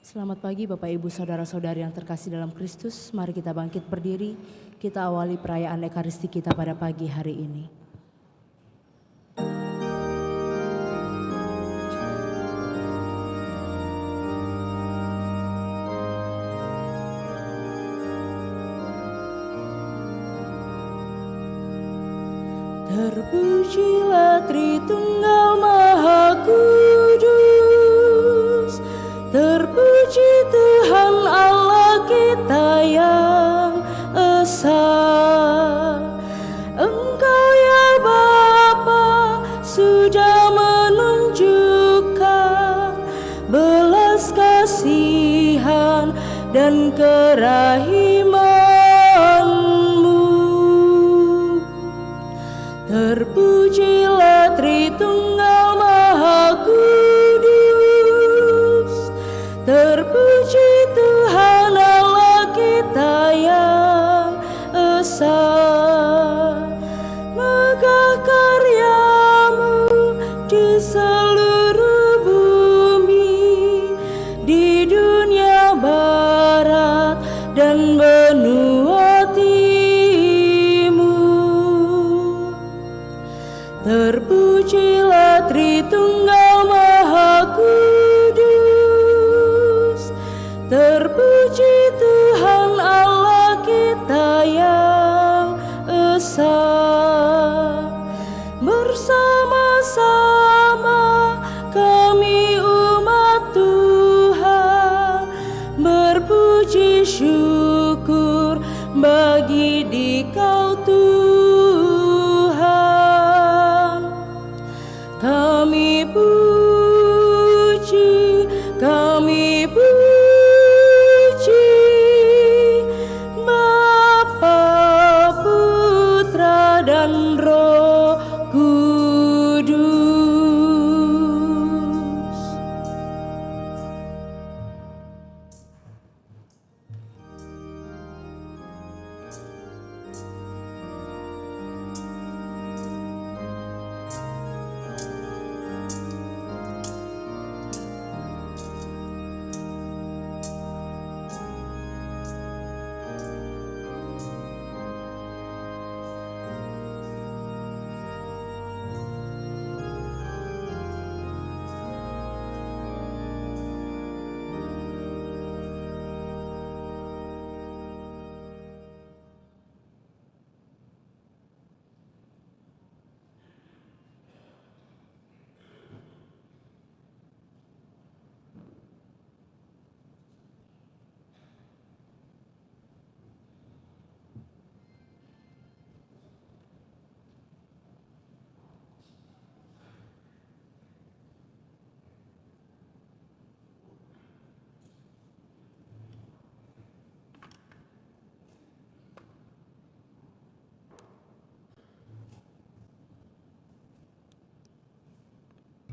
Selamat pagi Bapak Ibu Saudara-saudari yang terkasih dalam Kristus. Mari kita bangkit berdiri, kita awali perayaan Ekaristi kita pada pagi hari ini. Terpujilah Tritunggal Maha Kudus, terpuji Tuhan Allah kita yang esa. Engkau ya Bapa sudah menunjukkan belas kasihan dan kerahiman. Terpujilah Tritunggal Maha Kudus, terpuji Tuhan Allah kita yang esa. Megah karya-Mu di seluruh bumi, di dunia barat dan benua timur. Terpujilah Tritunggal Maha Kudus, terpuji Tuhan Allah kita yang esa. Bersama-sama kami umat Tuhan berpuji syukur bagi Dikau Tuhan. Kami puji Bapa, Putra dan Roh Kudus.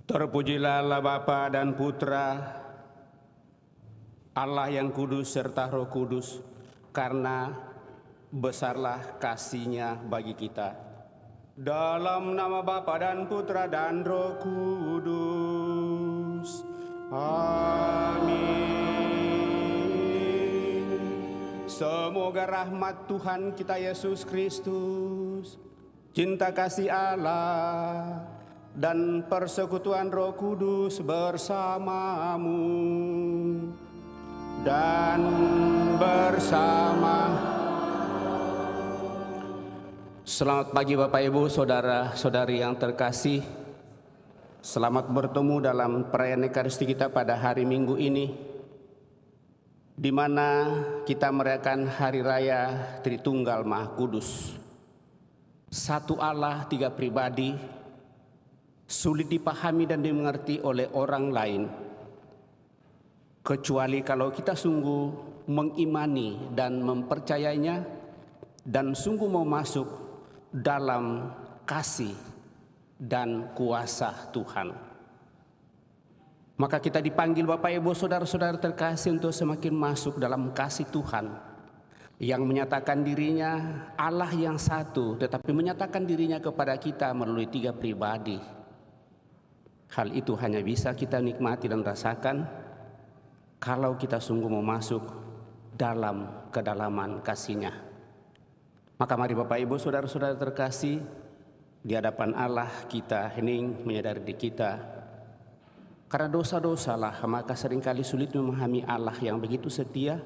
Terpujilah Allah Bapa dan Putra, Allah yang kudus serta Roh Kudus, karena besarlah kasih-Nya bagi kita. Dalam nama Bapa dan Putra dan Roh Kudus. Amin. Semoga rahmat Tuhan kita Yesus Kristus, cinta kasih Allah, dan persekutuan Roh Kudus bersamamu dan bersama. Selamat pagi Bapak Ibu, Saudara-saudari yang terkasih. Selamat bertemu dalam perayaan Ekaristi kita pada hari Minggu ini, di mana kita merayakan Hari Raya Tritunggal Maha Kudus. Satu Allah, tiga pribadi, sulit dipahami dan dimengerti oleh orang lain, kecuali kalau kita sungguh mengimani dan mempercayainya, dan sungguh mau masuk dalam kasih dan kuasa Tuhan. Maka kita dipanggil Bapak Ibu Saudara-saudara terkasih untuk semakin masuk dalam kasih Tuhan, yang menyatakan dirinya Allah yang satu, tetapi menyatakan dirinya kepada kita melalui tiga pribadi. Hal itu hanya bisa kita nikmati dan rasakan kalau kita sungguh mau masuk dalam kedalaman kasih-Nya. Maka mari Bapak Ibu saudara-saudara terkasih, di hadapan Allah kita hening menyadari diri kita, karena dosa-dosalah maka seringkali sulit memahami Allah yang begitu setia,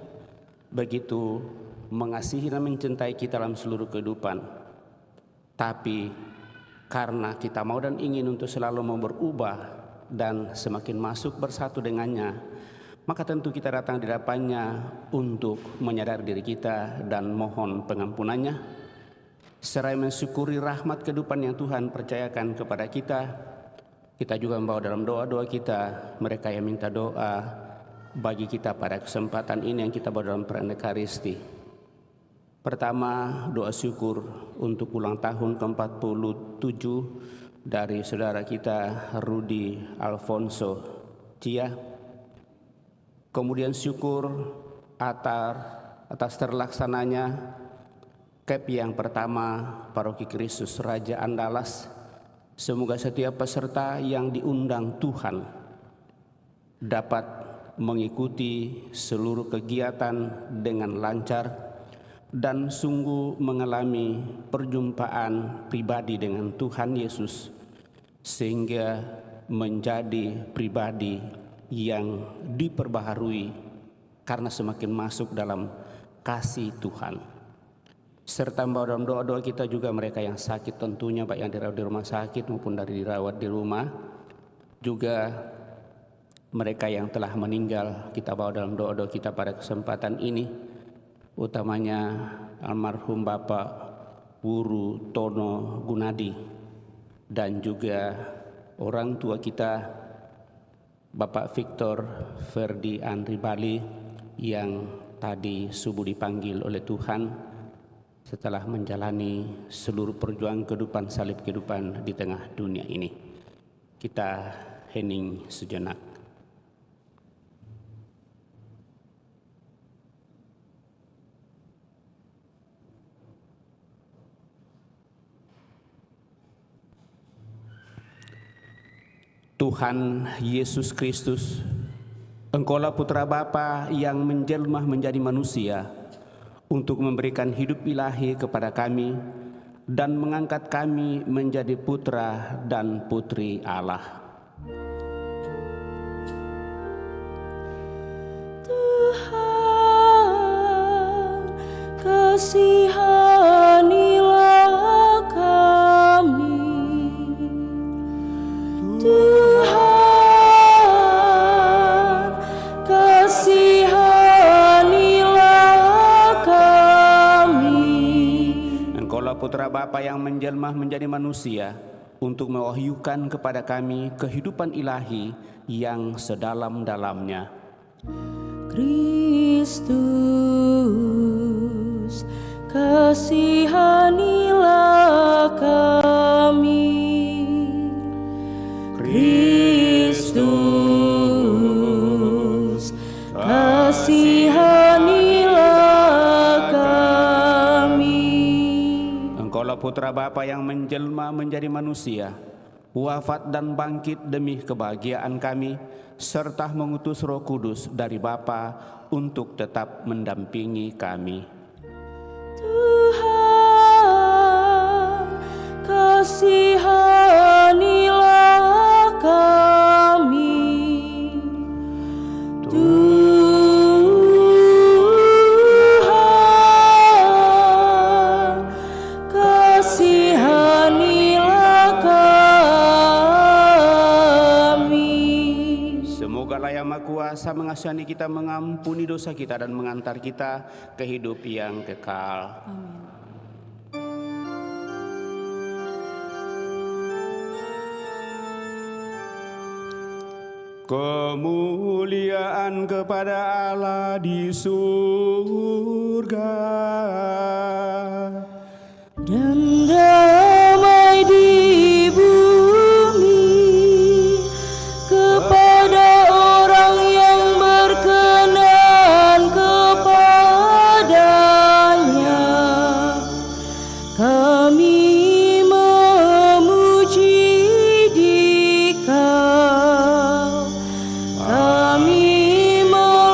begitu mengasihi dan mencintai kita dalam seluruh kehidupan. Tapi karena kita mau dan ingin untuk selalu mau berubah dan semakin masuk bersatu dengannya, maka tentu kita datang di hadapannya untuk menyadari diri kita dan mohon pengampunannya, seraya mensyukuri rahmat kehidupan yang Tuhan percayakan kepada kita. Kita juga membawa dalam doa-doa kita mereka yang minta doa bagi kita pada kesempatan ini yang kita bawa dalam perayaan Ekaristi. Pertama, doa syukur untuk ulang tahun ke-47 dari saudara kita Rudi Alfonso Cia. Kemudian syukur atas terlaksananya KEP yang pertama Paroki Kristus Raja Andalas. Semoga setiap peserta yang diundang Tuhan dapat mengikuti seluruh kegiatan dengan lancar dan sungguh mengalami perjumpaan pribadi dengan Tuhan Yesus, sehingga menjadi pribadi yang diperbaharui karena semakin masuk dalam kasih Tuhan. Serta membawa dalam doa-doa kita juga mereka yang sakit, tentunya baik yang dirawat di rumah sakit maupun dari dirawat di rumah, juga mereka yang telah meninggal kita bawa dalam doa-doa kita pada kesempatan ini, utamanya almarhum Bapak Wuru Tono Gunadi dan juga orang tua kita Bapak Victor Ferdi Andri Bali yang tadi subuh dipanggil oleh Tuhan setelah menjalani seluruh perjuangan kehidupan salib kehidupan di tengah dunia ini. Kita hening sejenak. Tuhan Yesus Kristus, Engkaulah Putra Bapa yang menjelma menjadi manusia untuk memberikan hidup ilahi kepada kami dan mengangkat kami menjadi putra dan putri Allah. Tuhan, kasihanilah kami. Tuhan, kasihanilah kami. Engkaulah Putra Bapa yang menjelma menjadi manusia untuk mewahyukan kepada kami kehidupan ilahi yang sedalam-dalamnya. Kristus, kasihanilah kami. Kristus, kasihanilah kami. Engkaulah Putra Bapa yang menjelma menjadi manusia, wafat dan bangkit demi kebahagiaan kami, serta mengutus Roh Kudus dari Bapa untuk tetap mendampingi kami. Tuhan, kasihanilah kami. Tuhan, kasihanilah kami. Semoga Yang Maha Kuasa mengasihani kita, mengampuni dosa kita, dan mengantar kita ke hidup yang kekal. Amin. Kemuliaan kepada Allah di surga Dan damai di bumi kepada orang yang berkenan kepadanya. Kami memuji Dikau, kami memuji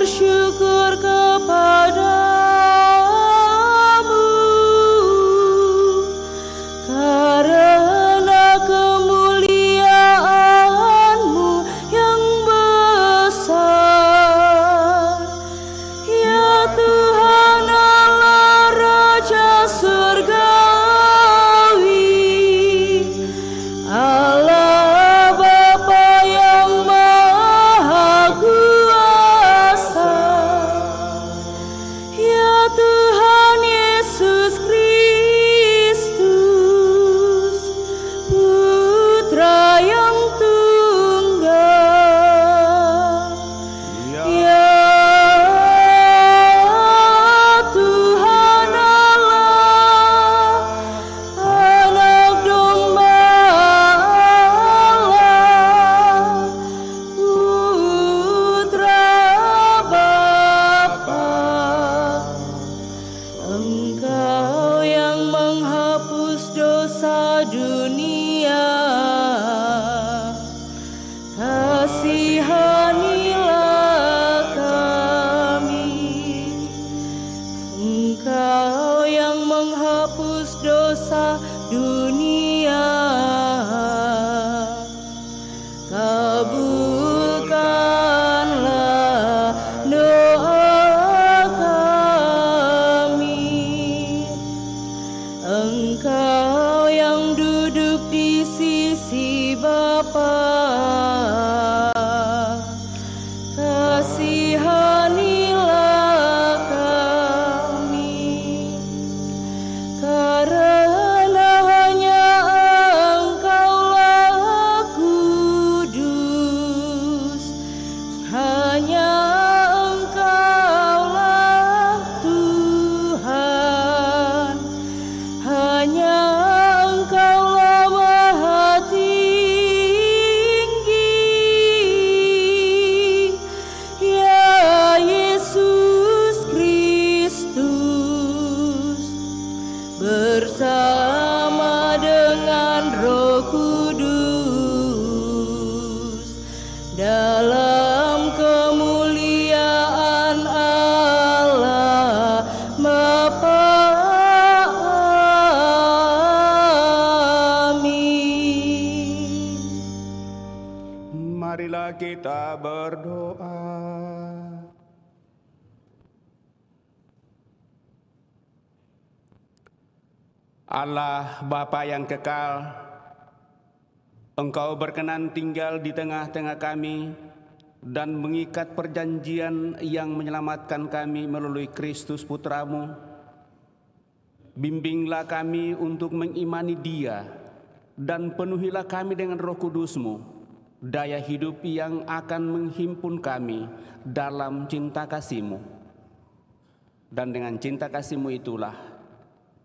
bersyukur kepadamu karena kemuliaan-Mu yang besar. Ya Tuhan Allah Raja surgawi, Allah Bapa yang Maha Kuasa, ya Tuhan Yesus Kristus, Putra yang tunggal. Ya Tuhan Allah, Anak Domba Allah, Putra Bapa. Engkau yang menghapus dosa dunia, kasihanilah kami. Engkau yang menghapus dosa dunia, kabulkanlah doa kami. Engkau yang duduk di sisi Bapa, kasihanilah kami. Karena hanya Engkaulah kudus, hanya Engkaulah Tuhan, hanya Engkaulah Maha Tinggi, ya Yesus Kristus, bersama dengan Roh Kudus, dalam kemuliaan Allah Bapa. Amin. Marilah kita berdoa. Allah Bapa yang kekal, Engkau berkenan tinggal di tengah-tengah kami dan mengikat perjanjian yang menyelamatkan kami melalui Kristus Putramu. Bimbinglah kami untuk mengimani Dia dan penuhilah kami dengan Roh Kudus-Mu, daya hidup yang akan menghimpun kami dalam cinta kasih-Mu. Dan dengan cinta kasih-Mu itulah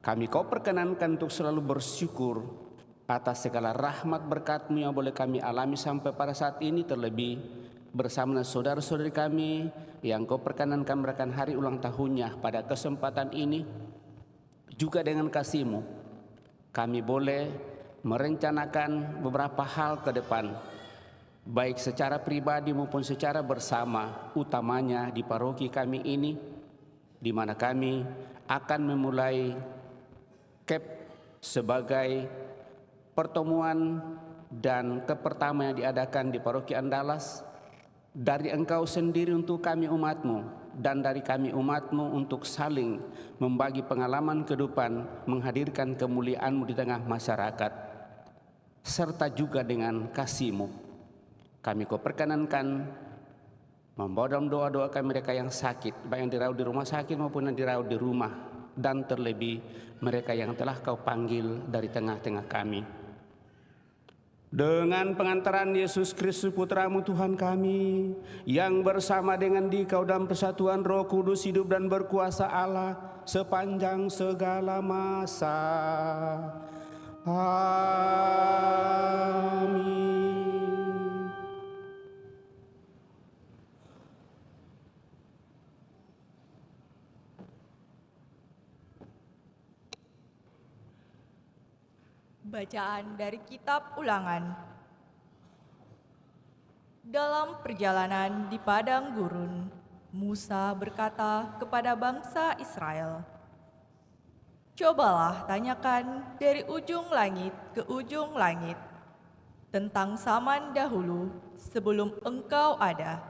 kami Kau perkenankan untuk selalu bersyukur atas segala rahmat berkat-Mu yang boleh kami alami sampai pada saat ini, terlebih bersama dengan saudara-saudari kami yang Kau perkenankan merayakan hari ulang tahunnya pada kesempatan ini. Juga dengan kasih-Mu kami boleh merencanakan beberapa hal ke depan, baik secara pribadi maupun secara bersama, utamanya di paroki kami ini, di mana kami akan memulai KEP sebagai pertemuan dan KEP pertama yang diadakan di paroki Andalas, dari Engkau sendiri untuk kami umat-Mu, dan dari kami umat-Mu untuk saling membagi pengalaman kehidupan, menghadirkan kemuliaan-Mu di tengah masyarakat, serta juga dengan kasih-Mu. Kami Kau perkenankan membawa dalam doa-doa kami mereka yang sakit, baik yang dirawat di rumah sakit maupun yang dirawat di rumah, dan terlebih mereka yang telah Kau panggil dari tengah-tengah kami. Dengan pengantaran Yesus Kristus Putra-Mu Tuhan kami, yang bersama dengan Dikau dalam persatuan Roh Kudus hidup dan berkuasa Allah sepanjang segala masa. Amin. Bacaan dari Kitab Ulangan. Dalam perjalanan di padang gurun, Musa berkata kepada bangsa Israel, "Cobalah tanyakan dari ujung langit ke ujung langit tentang zaman dahulu sebelum engkau ada,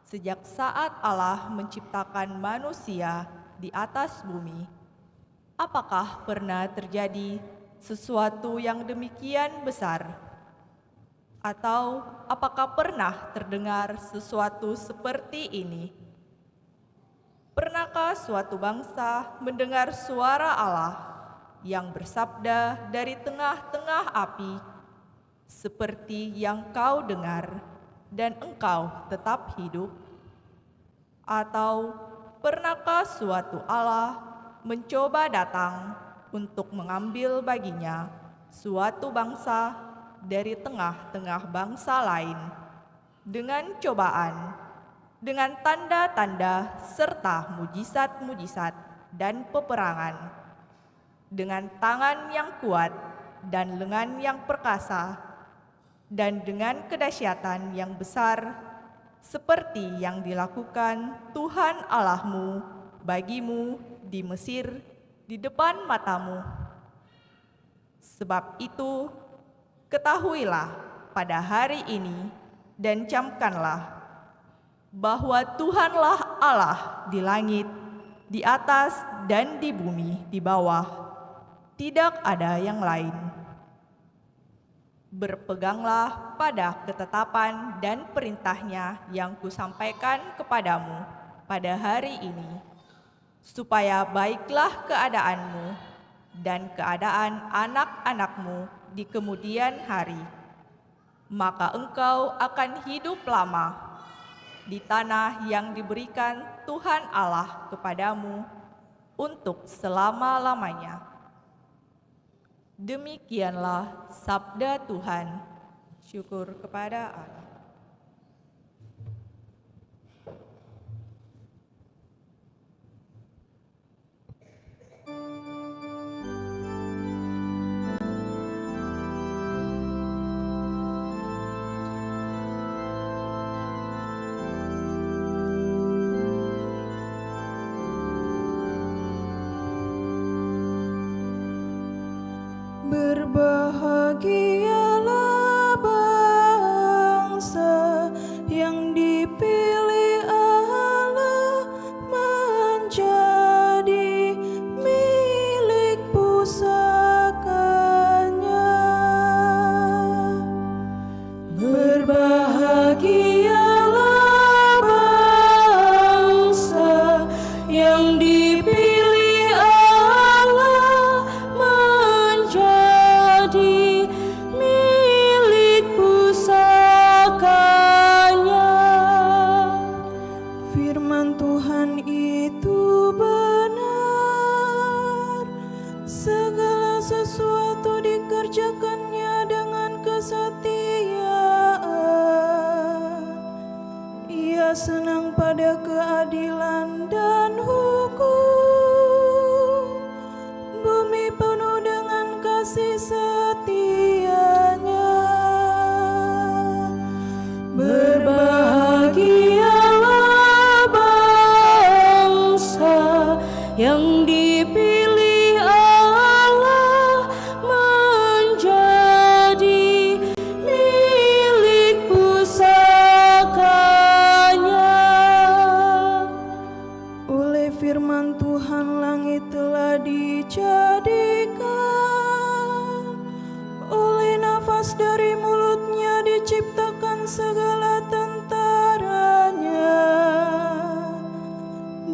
sejak saat Allah menciptakan manusia di atas bumi. Apakah pernah terjadi sesuatu yang demikian besar? Atau apakah pernah terdengar sesuatu seperti ini? Pernahkah suatu bangsa mendengar suara Allah yang bersabda dari tengah-tengah api, seperti yang kau dengar dan engkau tetap hidup? Atau pernahkah suatu Allah mencoba datang untuk mengambil baginya suatu bangsa dari tengah-tengah bangsa lain dengan cobaan, dengan tanda-tanda serta mujizat-mujizat dan peperangan, dengan tangan yang kuat dan lengan yang perkasa, dan dengan kedahsyatan yang besar, seperti yang dilakukan Tuhan Allahmu bagimu di Mesir di depan matamu. Sebab itu, ketahuilah pada hari ini dan camkanlah bahwa Tuhanlah Allah di langit, di atas dan di bumi di bawah, tidak ada yang lain. Berpeganglah pada ketetapan dan perintahnya yang kusampaikan kepadamu pada hari ini, supaya baiklah keadaanmu dan keadaan anak-anakmu di kemudian hari, maka engkau akan hidup lama di tanah yang diberikan Tuhan Allah kepadamu untuk selama-lamanya. Demikianlah sabda Tuhan. Syukur kepada Allah. Berbahagialah bangsa yang dipilih Allah menjadi milik pusakanya. Berbahagialah bangsa yang dipilih Allah menjadi milik pusakanya. Firman Tuhan itu benar, segala sesuatu dikerjakannya dengan kesetiaan. Ia senang pada keadilan dan hukum, bumi penuh dengan kasih setianya. Berbahagialah bangsa yang dipilih Allah menjadi milik pusakanya. Oleh firman Tuhan langit telah dijadikan, oleh nafas dari mulutnya diciptakan segala tentaranya.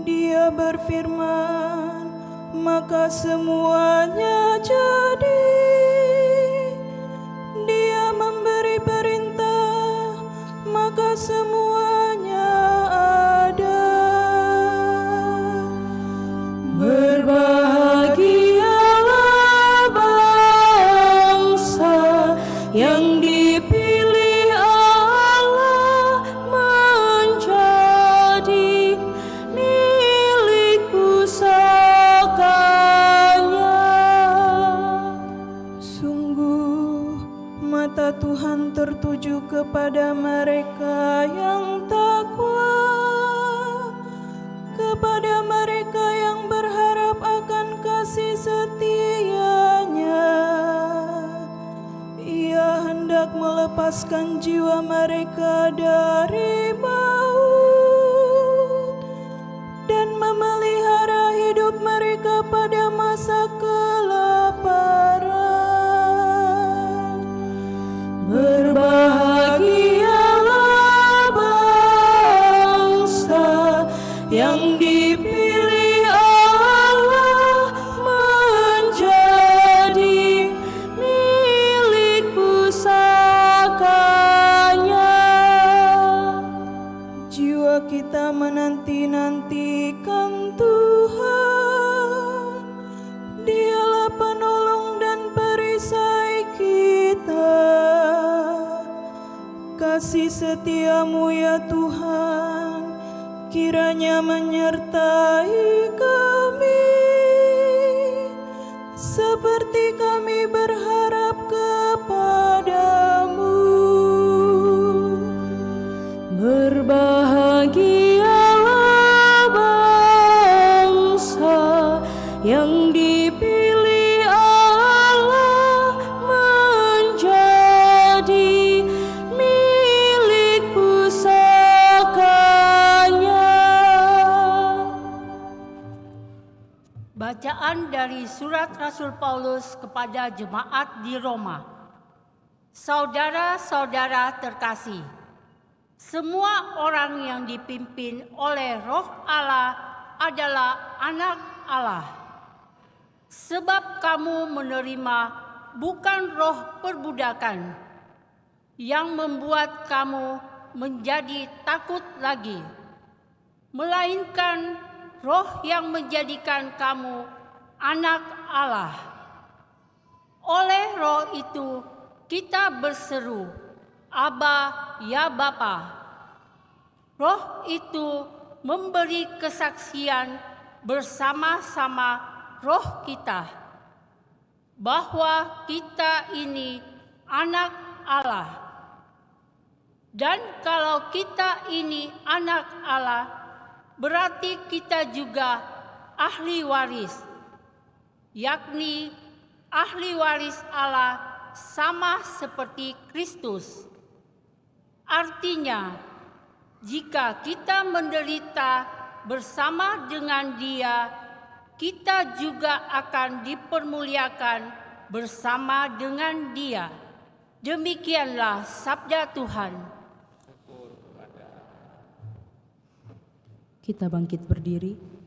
Dia berfirman, maka semuanya jadi. Dia memberi perintah, maka semuanya ada. Berbahagialah bangsa yang dipilih Allah menjadi milik pusakanya. jiwa kita menanti-nantikan Tuhan. Dialah penolong dan perisai kita. Kasih setiamu ya Tuhan, kiranya menyertai kami, seperti kami berharap kepadamu. Berbahagialah bangsa yang dipilih Allah menjadi milik pusakanya. Bacaan dari surat Rasul Paulus kepada jemaat di Roma. Saudara-saudara terkasih, semua orang yang dipimpin oleh Roh Allah adalah anak Allah. Sebab kamu menerima bukan roh perbudakan yang membuat kamu menjadi takut lagi, melainkan roh yang menjadikan kamu anak Allah. Oleh roh itu kita berseru, Aba, ya Bapa. Roh itu memberi kesaksian bersama-sama roh kita bahwa kita ini anak Allah. Dan kalau kita ini anak Allah, berarti kita juga ahli waris, yakni ahli waris Allah sama seperti Kristus. Artinya, jika kita menderita bersama dengan Dia, kita juga akan dipermuliakan bersama dengan Dia. Demikianlah sabda Tuhan. Kita bangkit berdiri.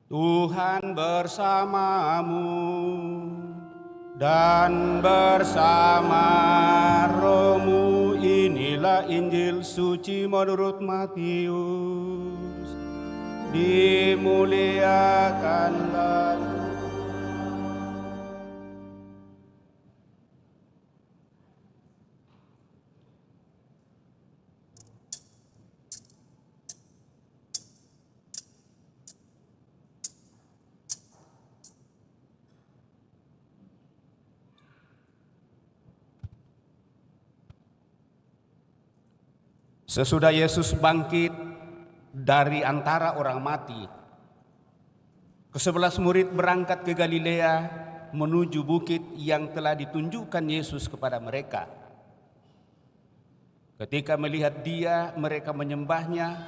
Tuhan bersamamu dan bersama rohmu. Inilah Injil suci menurut Matius. Dimuliakanlah Tuhan. Sesudah Yesus bangkit dari antara orang mati, ke-11 murid berangkat ke Galilea menuju bukit yang telah ditunjukkan Yesus kepada mereka. Ketika melihat Dia, mereka menyembahnya,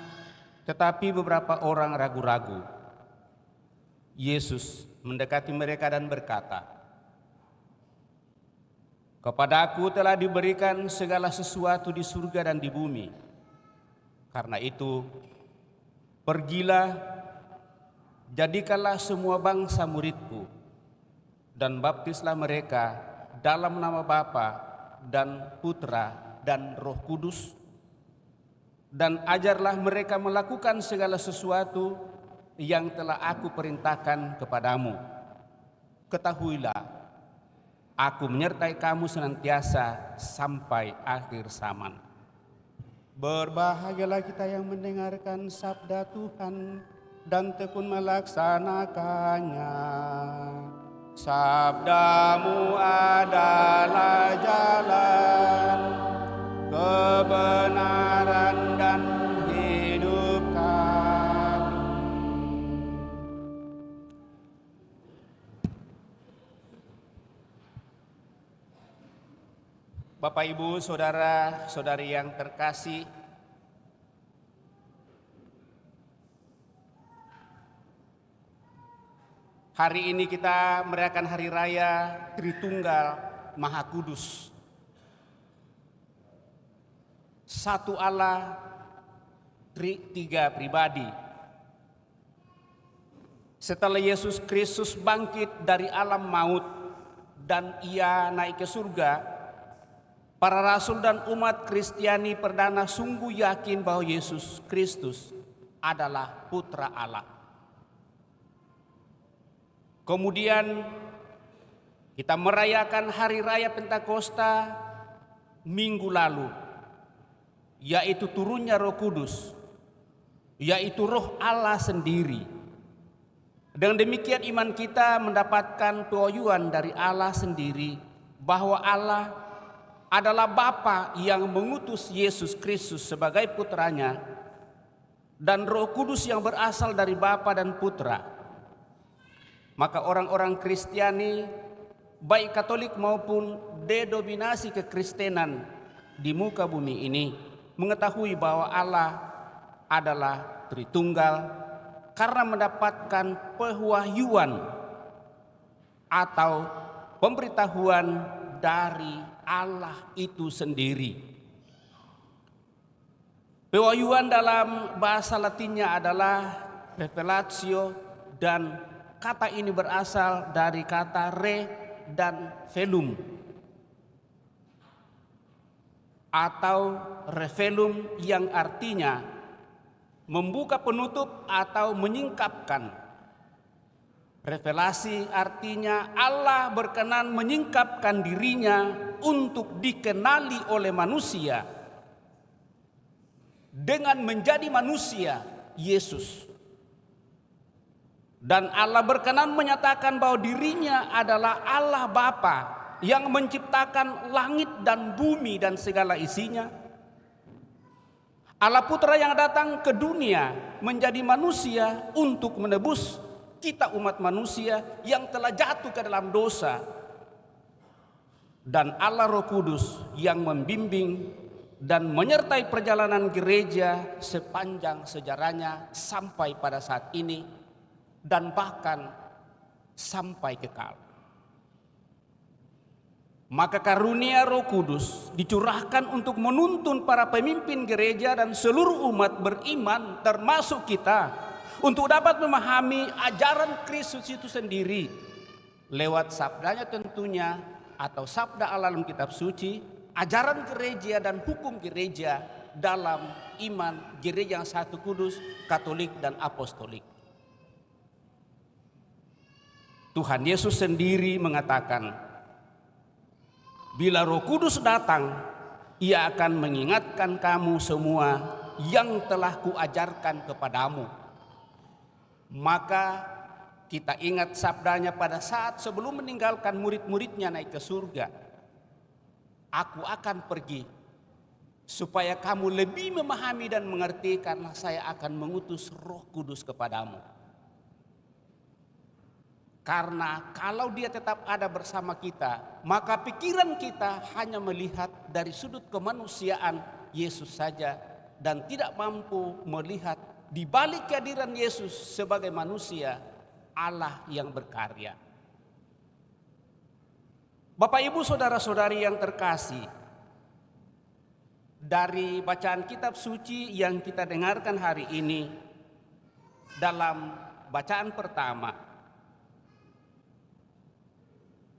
tetapi beberapa orang ragu-ragu. Yesus mendekati mereka dan berkata, "Kepadaku telah diberikan segala sesuatu di surga dan di bumi. Karena itu, pergilah, jadikanlah semua bangsa muridku, dan baptislah mereka dalam nama Bapa dan Putra dan Roh Kudus, dan ajarlah mereka melakukan segala sesuatu yang telah aku perintahkan kepadamu. Ketahuilah, aku menyertai kamu senantiasa sampai akhir zaman. Berbahagialah kita yang mendengarkan sabda Tuhan dan tekun melaksanakannya. Sabdamu adalah jalan, kebenaran dan hidup kami. Bapak, Ibu, saudara-saudari yang terkasih, hari ini kita merayakan Hari Raya Tritunggal Maha Kudus. Satu Allah, tiga pribadi. Setelah Yesus Kristus bangkit dari alam maut dan ia naik ke surga, para rasul dan umat Kristiani perdana sungguh yakin bahwa Yesus Kristus adalah Putra Allah. Kemudian kita merayakan Hari Raya Pentakosta minggu lalu, yaitu turunnya Roh Kudus, yaitu Roh Allah sendiri. Dengan demikian iman kita mendapatkan pewahyuan dari Allah sendiri bahwa Allah adalah Bapa yang mengutus Yesus Kristus sebagai putranya, dan Roh Kudus yang berasal dari Bapa dan Putra. Maka orang-orang Kristiani, baik Katolik maupun denominasi kekristenan di muka bumi ini, mengetahui bahwa Allah adalah Tritunggal karena mendapatkan pewahyuan atau pemberitahuan dari Allah itu sendiri. Pewahyuan dalam bahasa Latinnya adalah revelatio, dan kata ini berasal dari kata re dan velum atau revelum yang artinya membuka penutup atau menyingkapkan. Revelasi artinya Allah berkenan menyingkapkan dirinya untuk dikenali oleh manusia dengan menjadi manusia Yesus. Dan Allah berkenan menyatakan bahwa dirinya adalah Allah Bapa yang menciptakan langit dan bumi dan segala isinya. Allah Putra yang datang ke dunia menjadi manusia untuk menebus kita umat manusia yang telah jatuh ke dalam dosa. Dan Allah Roh Kudus yang membimbing dan menyertai perjalanan gereja sepanjang sejarahnya sampai pada saat ini, dan bahkan sampai kekal. Maka karunia Roh Kudus dicurahkan untuk menuntun para pemimpin gereja dan seluruh umat beriman termasuk kita untuk dapat memahami ajaran Kristus itu sendiri lewat sabdanya tentunya, atau sabda Allah dalam kitab suci, ajaran gereja dan hukum gereja dalam iman gereja yang satu, kudus, Katolik dan Apostolik. Tuhan Yesus sendiri mengatakan, bila Roh Kudus datang, ia akan mengingatkan kamu semua yang telah kuajarkan kepadamu. Maka kita ingat sabdanya pada saat sebelum meninggalkan murid-muridnya naik ke surga. Aku akan pergi supaya kamu lebih memahami dan mengerti, karena saya akan mengutus Roh Kudus kepadamu. Karena kalau dia tetap ada bersama kita, maka pikiran kita hanya melihat dari sudut kemanusiaan Yesus saja dan tidak mampu melihat di balik kehadiran Yesus sebagai manusia, Allah yang berkarya. Bapak, Ibu, saudara-saudari yang terkasih, dari bacaan kitab suci yang kita dengarkan hari ini. Dalam bacaan pertama,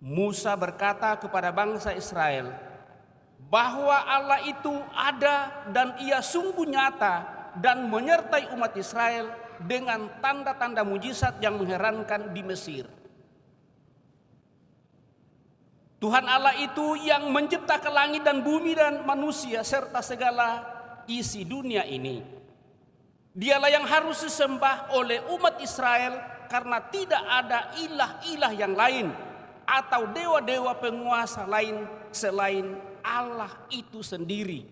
Musa berkata kepada bangsa Israel bahwa Allah itu ada dan Ia sungguh nyata dan menyertai umat Israel dengan tanda-tanda mujizat yang mengherankan di Mesir. Tuhan Allah itu yang menciptakan langit dan bumi dan manusia serta segala isi dunia ini. Dialah yang harus disembah oleh umat Israel karena tidak ada ilah-ilah yang lain atau dewa-dewa penguasa lain selain Allah itu sendiri.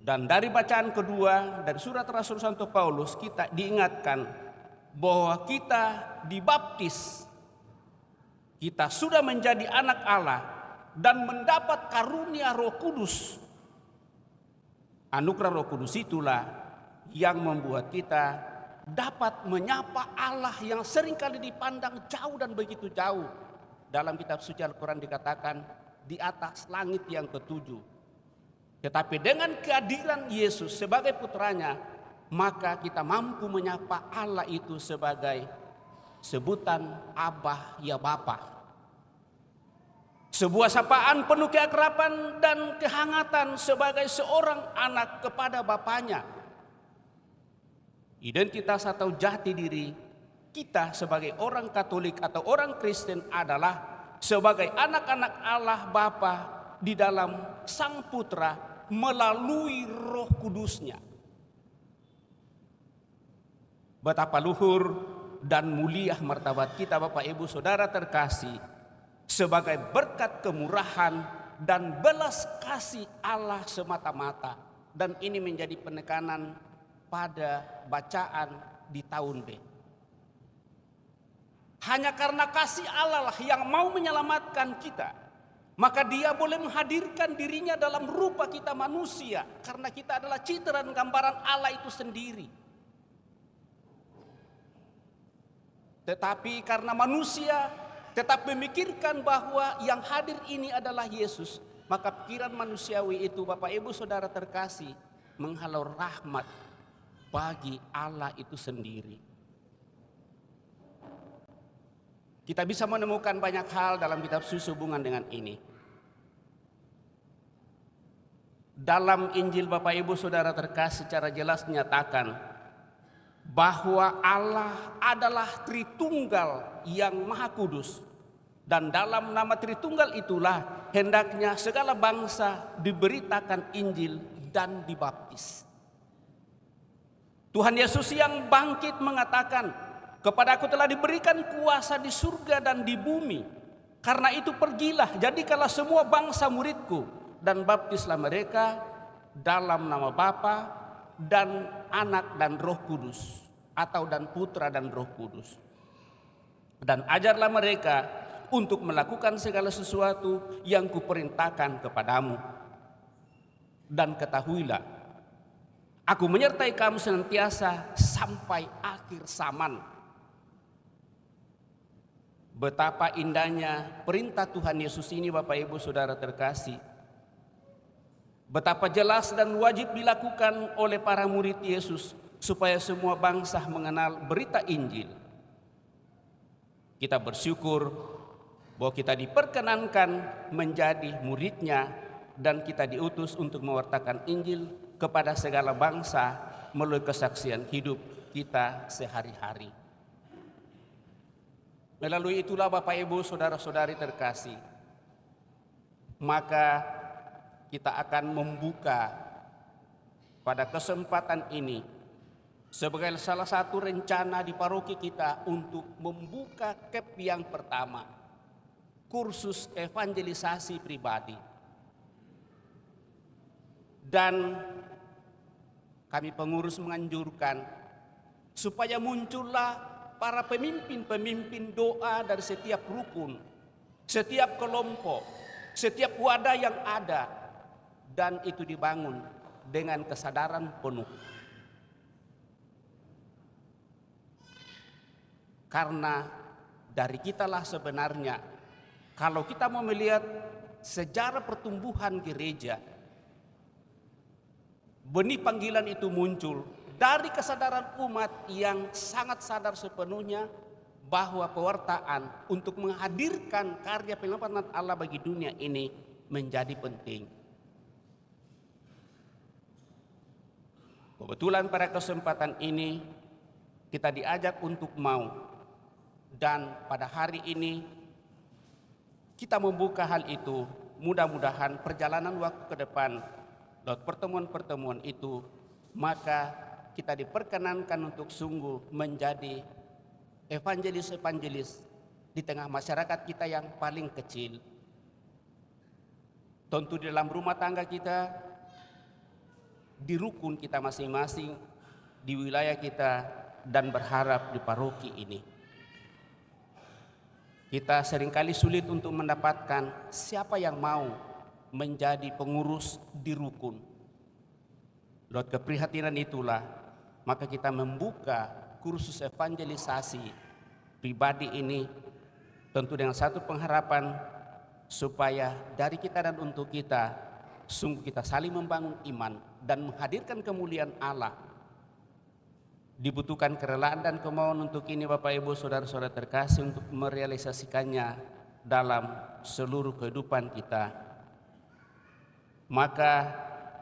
Dan dari bacaan kedua dari surat Rasul Santo Paulus kita diingatkan bahwa kita dibaptis. Kita sudah menjadi anak Allah dan mendapat karunia Roh Kudus. Anugerah Roh Kudus itulah yang membuat kita dapat menyapa Allah yang seringkali dipandang jauh dan begitu jauh. Dalam kitab suci Al-Quran dikatakan di atas langit yang ketujuh. Tetapi dengan kehadiran Yesus sebagai putranya, maka kita mampu menyapa Allah itu sebagai sebutan Abah ya Bapa. Sebuah sapaan penuh keakraban dan kehangatan sebagai seorang anak kepada bapaknya. Identitas atau jati diri kita sebagai orang Katolik atau orang Kristen adalah sebagai anak-anak Allah Bapa di dalam Sang Putra melalui Roh Kudusnya. Betapa luhur dan mulia martabat kita Bapak Ibu Saudara terkasih sebagai berkat kemurahan dan belas kasih Allah semata-mata. Dan ini menjadi penekanan pada bacaan di tahun B. Hanya karena kasih Allah lah yang mau menyelamatkan kita, maka Dia boleh menghadirkan dirinya dalam rupa kita manusia, karena kita adalah citra dan gambaran Allah itu sendiri. Tetapi karena manusia tetap memikirkan bahwa yang hadir ini adalah Yesus, maka pikiran manusiawi itu Bapak Ibu Saudara terkasih menghalau rahmat bagi Allah itu sendiri. Kita bisa menemukan banyak hal dalam kitab suci hubungan dengan ini. Dalam Injil Bapak Ibu Saudara terkasih secara jelas menyatakan bahwa Allah adalah Tritunggal yang Maha Kudus. Dan dalam nama Tritunggal itulah hendaknya segala bangsa diberitakan Injil dan dibaptis. Tuhan Yesus yang bangkit mengatakan, "Kepadaku telah diberikan kuasa di surga dan di bumi. Karena itu pergilah, jadikanlah semua bangsa muridku, dan baptislah mereka dalam nama Bapa dan Anak dan Roh Kudus, atau dan Putra dan Roh Kudus. Dan ajarlah mereka untuk melakukan segala sesuatu yang kuperintahkan kepadamu. Dan ketahuilah, aku menyertai kamu senantiasa sampai akhir zaman." Betapa indahnya perintah Tuhan Yesus ini Bapak Ibu Saudara terkasih. Betapa jelas dan wajib dilakukan oleh para murid Yesus supaya semua bangsa mengenal berita Injil. Kita bersyukur bahwa kita diperkenankan menjadi muridnya dan kita diutus untuk mewartakan Injil kepada segala bangsa melalui kesaksian hidup kita sehari-hari. Melalui itulah Bapak Ibu Saudara-saudari terkasih, maka kita akan membuka pada kesempatan ini sebagai salah satu rencana di paroki kita untuk membuka KEP yang pertama, kursus evangelisasi pribadi. Dan kami pengurus menganjurkan supaya muncullah para pemimpin-pemimpin doa dari setiap rukun, setiap kelompok, setiap wadah yang ada, dan itu dibangun dengan kesadaran penuh. Karena dari kitalah sebenarnya, kalau kita mau melihat sejarah pertumbuhan gereja, benih panggilan itu muncul dari kesadaran umat yang sangat sadar sepenuhnya bahwa pewartaan untuk menghadirkan karya penyelamatan Allah bagi dunia ini menjadi penting. Kebetulan pada kesempatan ini kita diajak untuk mau, dan pada hari ini kita membuka hal itu. Mudah-mudahan perjalanan waktu ke depan lewat pertemuan-pertemuan itu, maka kita diperkenankan untuk sungguh menjadi evangelis-evangelis di tengah masyarakat kita yang paling kecil. Tentu di dalam rumah tangga kita, di rukun kita masing-masing, di wilayah kita, dan berharap di paroki ini. Kita seringkali sulit untuk mendapatkan siapa yang mau menjadi pengurus di rukun. Lewat keprihatinan itulah, maka kita membuka kursus evangelisasi pribadi ini, tentu dengan satu pengharapan supaya dari kita dan untuk kita, sungguh kita saling membangun iman dan menghadirkan kemuliaan Allah. Dibutuhkan kerelaan dan kemauan untuk ini, Bapak Ibu Saudara-saudara terkasih, untuk merealisasikannya dalam seluruh kehidupan kita. Maka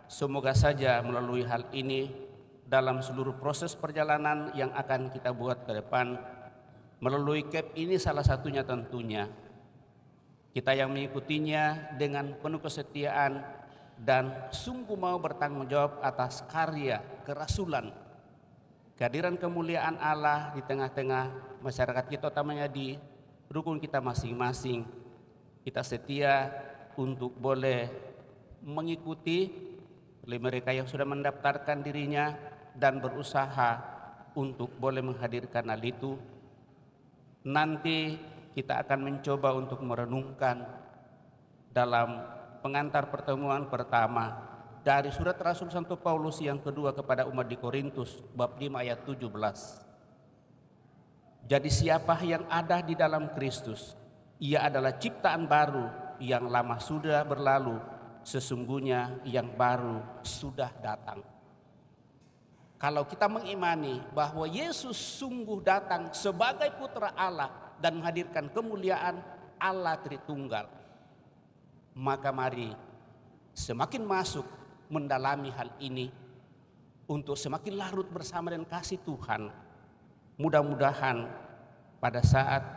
semoga saja melalui hal ini, dalam seluruh proses perjalanan yang akan kita buat ke depan, melalui KEP ini salah satunya tentunya, kita yang mengikutinya dengan penuh kesetiaan dan sungguh mau bertanggung jawab atas karya kerasulan, kehadiran kemuliaan Allah di tengah-tengah masyarakat kita, utamanya di rukun kita masing-masing. Kita setia untuk boleh mengikuti oleh mereka yang sudah mendaftarkan dirinya dan berusaha untuk boleh menghadirkan hal itu. Nanti kita akan mencoba untuk merenungkan dalam pengantar pertemuan pertama dari surat Rasul Santo Paulus yang kedua kepada umat di Korintus bab 5 ayat 17. Jadi siapa yang ada di dalam Kristus, ia adalah ciptaan baru, yang lama sudah berlalu, sesungguhnya yang baru sudah datang. Kalau kita mengimani bahwa Yesus sungguh datang sebagai putra Allah dan menghadirkan kemuliaan Allah Tritunggal, maka mari semakin masuk mendalami hal ini untuk semakin larut bersama dengan kasih Tuhan. Mudah-mudahan pada saat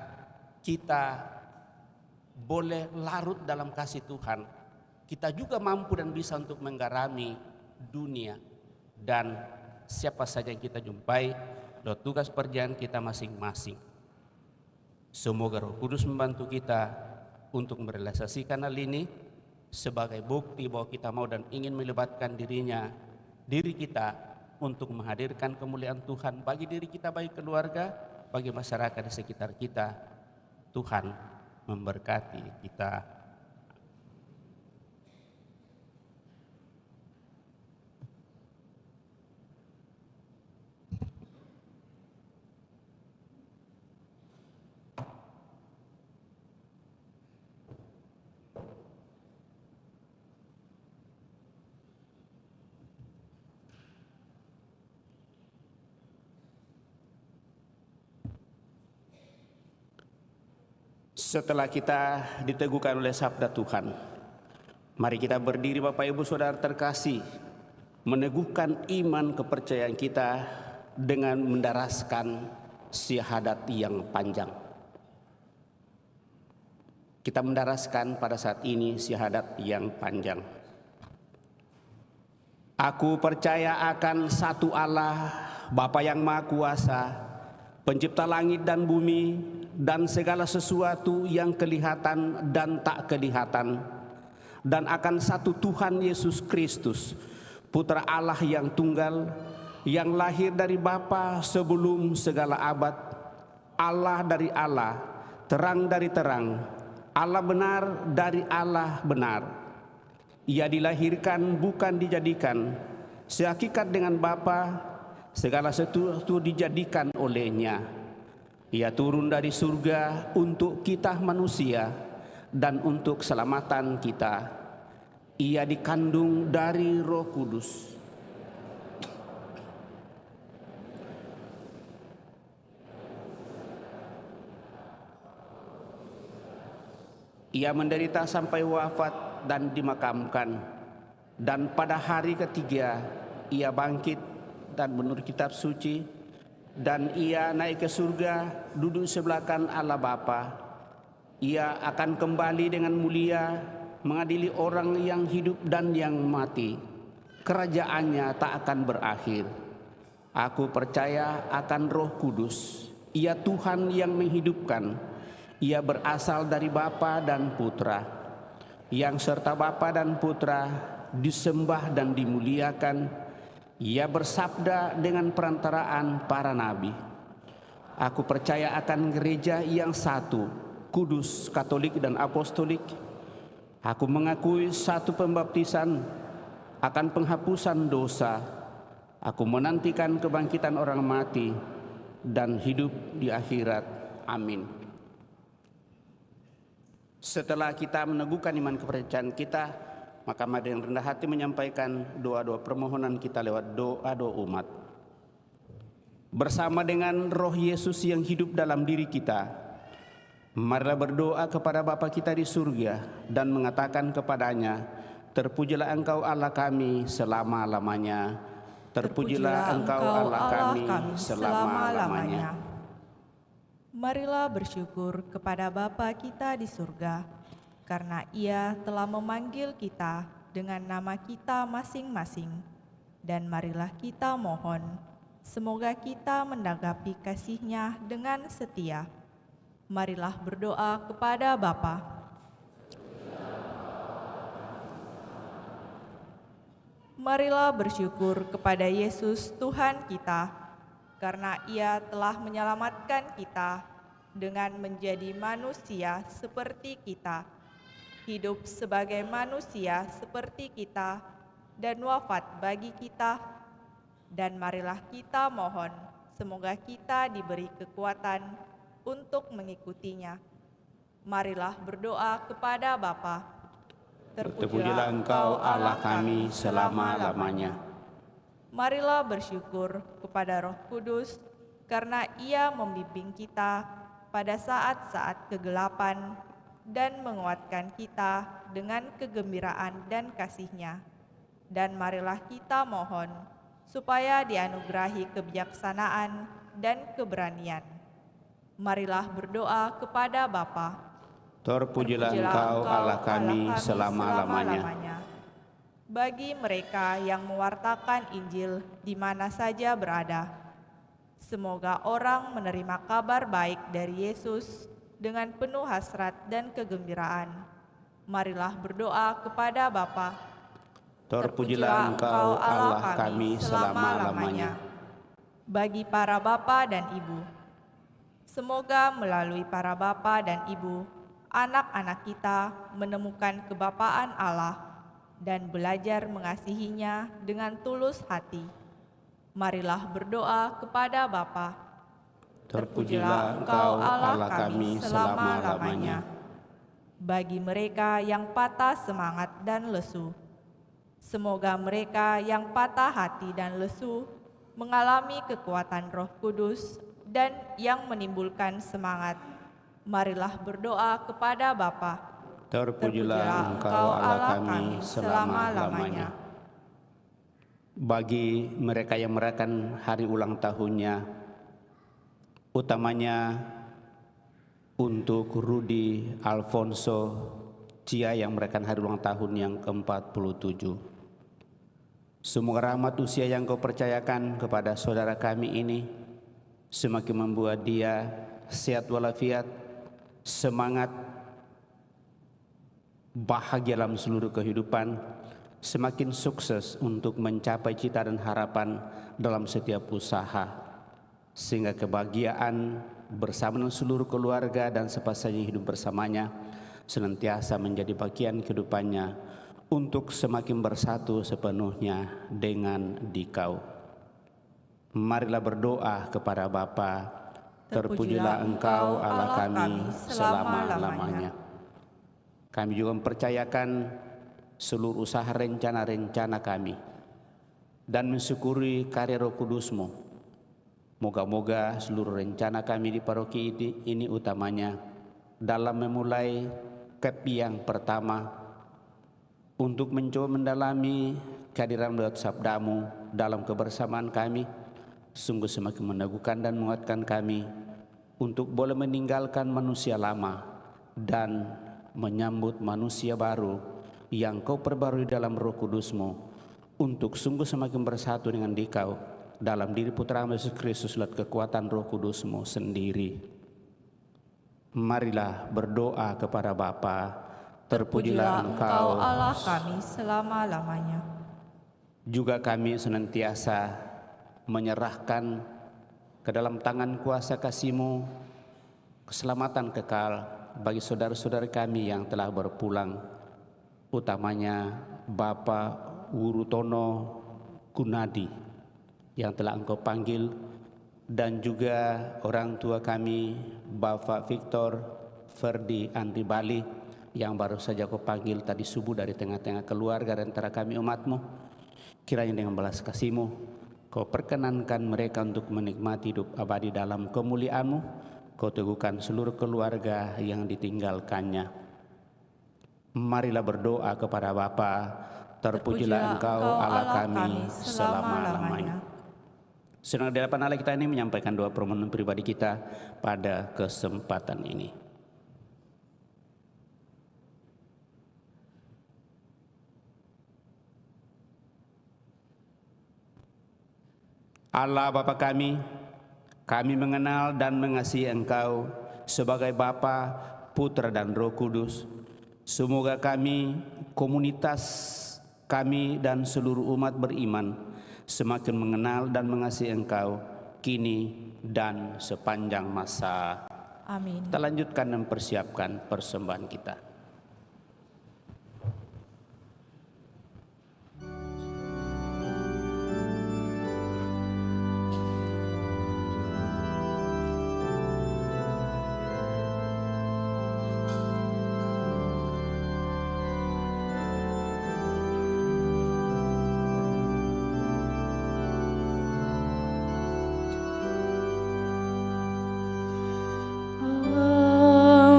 kita boleh larut dalam kasih Tuhan, kita juga mampu dan bisa untuk menggarami dunia dan siapa saja yang kita jumpai lewat tugas perjalanan kita masing-masing. Semoga Roh Kudus membantu kita untuk merealisasikan hal ini sebagai bukti bahwa kita mau dan ingin melibatkan diri kita untuk menghadirkan kemuliaan Tuhan bagi diri kita, bagi keluarga, bagi masyarakat di sekitar kita. Tuhan memberkati kita. Setelah kita diteguhkan oleh sabda Tuhan, mari kita berdiri Bapak Ibu Saudara terkasih, meneguhkan iman kepercayaan kita dengan mendaraskan syahadat yang panjang. Kita mendaraskan pada saat ini syahadat yang panjang. Aku percaya akan satu Allah, Bapa yang Maha Kuasa, Pencipta langit dan bumi, dan segala sesuatu yang kelihatan dan tak kelihatan, dan akan satu Tuhan Yesus Kristus, Putra Allah yang tunggal, yang lahir dari Bapa sebelum segala abad, Allah dari Allah, terang dari terang, Allah benar dari Allah benar. Ia dilahirkan bukan dijadikan, sehakikat dengan Bapa, segala sesuatu dijadikan olehnya. Ia turun dari surga untuk kita manusia, dan untuk keselamatan kita. Ia dikandung dari Roh Kudus. Ia menderita sampai wafat dan dimakamkan, dan pada hari ketiga ia bangkit dan menurut kitab suci, dan ia naik ke surga, duduk sebelah kanan Allah Bapa. Ia akan kembali dengan mulia mengadili orang yang hidup dan yang mati. Kerajaannya tak akan berakhir. Aku percaya akan Roh Kudus. Ia Tuhan yang menghidupkan. Ia berasal dari Bapa dan Putra, yang serta Bapa dan Putra disembah dan dimuliakan. Ia bersabda dengan perantaraan para nabi. Aku percaya akan gereja yang satu, kudus, katolik dan apostolik. Aku mengakui satu pembaptisan akan penghapusan dosa. Aku menantikan kebangkitan orang mati dan hidup di akhirat. Amin. Setelah kita meneguhkan iman kepercayaan kita, maka mari dengan rendah hati menyampaikan doa-doa permohonan kita lewat doa-doa umat. Bersama dengan Roh Yesus yang hidup dalam diri kita, marilah berdoa kepada Bapa kita di surga dan mengatakan kepadanya, terpujilah Engkau Allah kami selama-lamanya. Terpujilah Engkau Allah kami selama-lamanya. Marilah bersyukur kepada Bapa kita di surga, karena Ia telah memanggil kita dengan nama kita masing-masing. Dan marilah kita mohon, semoga kita menanggapi kasih-Nya dengan setia. Marilah berdoa kepada Bapa. Marilah bersyukur kepada Yesus Tuhan kita, karena Ia telah menyelamatkan kita dengan menjadi manusia seperti kita, hidup sebagai manusia seperti kita, dan wafat bagi kita. Dan marilah kita mohon, semoga kita diberi kekuatan untuk mengikutinya. Marilah berdoa kepada Bapa. Terpujilah Engkau Allah kami selama-lamanya. Marilah bersyukur kepada Roh Kudus, karena Ia membimbing kita pada saat-saat kegelapan dan menguatkan kita dengan kegembiraan dan kasih-Nya. Dan marilah kita mohon, supaya dianugerahi kebijaksanaan dan keberanian. Marilah berdoa kepada Bapa. Terpujilah Engkau Allah kami selama-lamanya. Bagi mereka yang mewartakan Injil di mana saja berada, semoga orang menerima kabar baik dari Yesus dengan penuh hasrat dan kegembiraan. Marilah berdoa kepada Bapa. Terpujilah Engkau Allah kami selama-lamanya. Bagi para bapa dan ibu, semoga melalui para bapa dan ibu, anak-anak kita menemukan kebapaan Allah dan belajar mengasihinya dengan tulus hati. Marilah berdoa kepada Bapa. Terpujilah Engkau Allah kami selama-lamanya. Bagi mereka yang patah semangat dan lesu, semoga mereka yang patah hati dan lesu mengalami kekuatan Roh Kudus dan yang menimbulkan semangat. Marilah berdoa kepada Bapa. Terpujilah Engkau Allah kami selama-lamanya. Bagi mereka yang merayakan hari ulang tahunnya, utamanya untuk Rudi Alfonso Cia yang merayakan hari ulang tahun yang ke-47. Semoga rahmat usia yang Kau percayakan kepada saudara kami ini semakin membuat dia sehat walafiat, semangat, bahagia dalam seluruh kehidupan, semakin sukses untuk mencapai cita dan harapan dalam setiap usaha, sehingga kebahagiaan bersama dengan seluruh keluarga dan siapa saja yang hidup bersamanya senantiasa menjadi bagian kehidupannya untuk semakin bersatu sepenuhnya dengan Dikau. Marilah berdoa kepada Bapa. Terpujilah Engkau Allah kami selama-lamanya. Kami juga mempercayakan seluruh usaha rencana-rencana kami dan mensyukuri karya Roh Kudus-Mu. Moga-moga seluruh rencana kami di paroki ini utamanya dalam memulai KEP yang pertama untuk mencoba mendalami kehadiran lewat sabdamu dalam kebersamaan kami, sungguh semakin meneguhkan dan menguatkan kami untuk boleh meninggalkan manusia lama dan menyambut manusia baru yang Kau perbarui dalam Roh Kudus-Mu, untuk sungguh semakin bersatu dengan Dikau dalam diri Putra Yesus Kristus lewat kekuatan Roh Kudus-Mu sendiri. Marilah berdoa kepada Bapa. Terpujilah Engkau Allah kami selama-lamanya. Juga kami senantiasa menyerahkan ke dalam tangan kuasa kasih-Mu keselamatan kekal bagi saudara-saudara kami yang telah berpulang, utamanya Bapak Wurutono Gunadi yang telah Engkau panggil, dan juga orang tua kami Bapak Victor Ferdi Andri Bali yang baru saja Kau panggil tadi subuh dari tengah-tengah keluarga dan antara kami umat-Mu. Kiranya dengan belas kasih-Mu Kau perkenankan mereka untuk menikmati hidup abadi dalam kemuliaan-Mu. Kau teguhkan seluruh keluarga yang ditinggalkannya. Marilah berdoa kepada Bapa. Terpujilah Engkau Allah kami selama-lamanya. Sedang di hadapan Allah kita ini menyampaikan doa permohonan pribadi kita pada kesempatan ini. Allah Bapa kami mengenal dan mengasihi Engkau sebagai Bapa, Putra dan Roh Kudus. Semoga kami, komunitas kami dan seluruh umat beriman semakin mengenal dan mengasihi Engkau kini dan sepanjang masa. Amin. Kita lanjutkan dan persiapkan persembahan kita.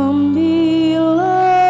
Ambillah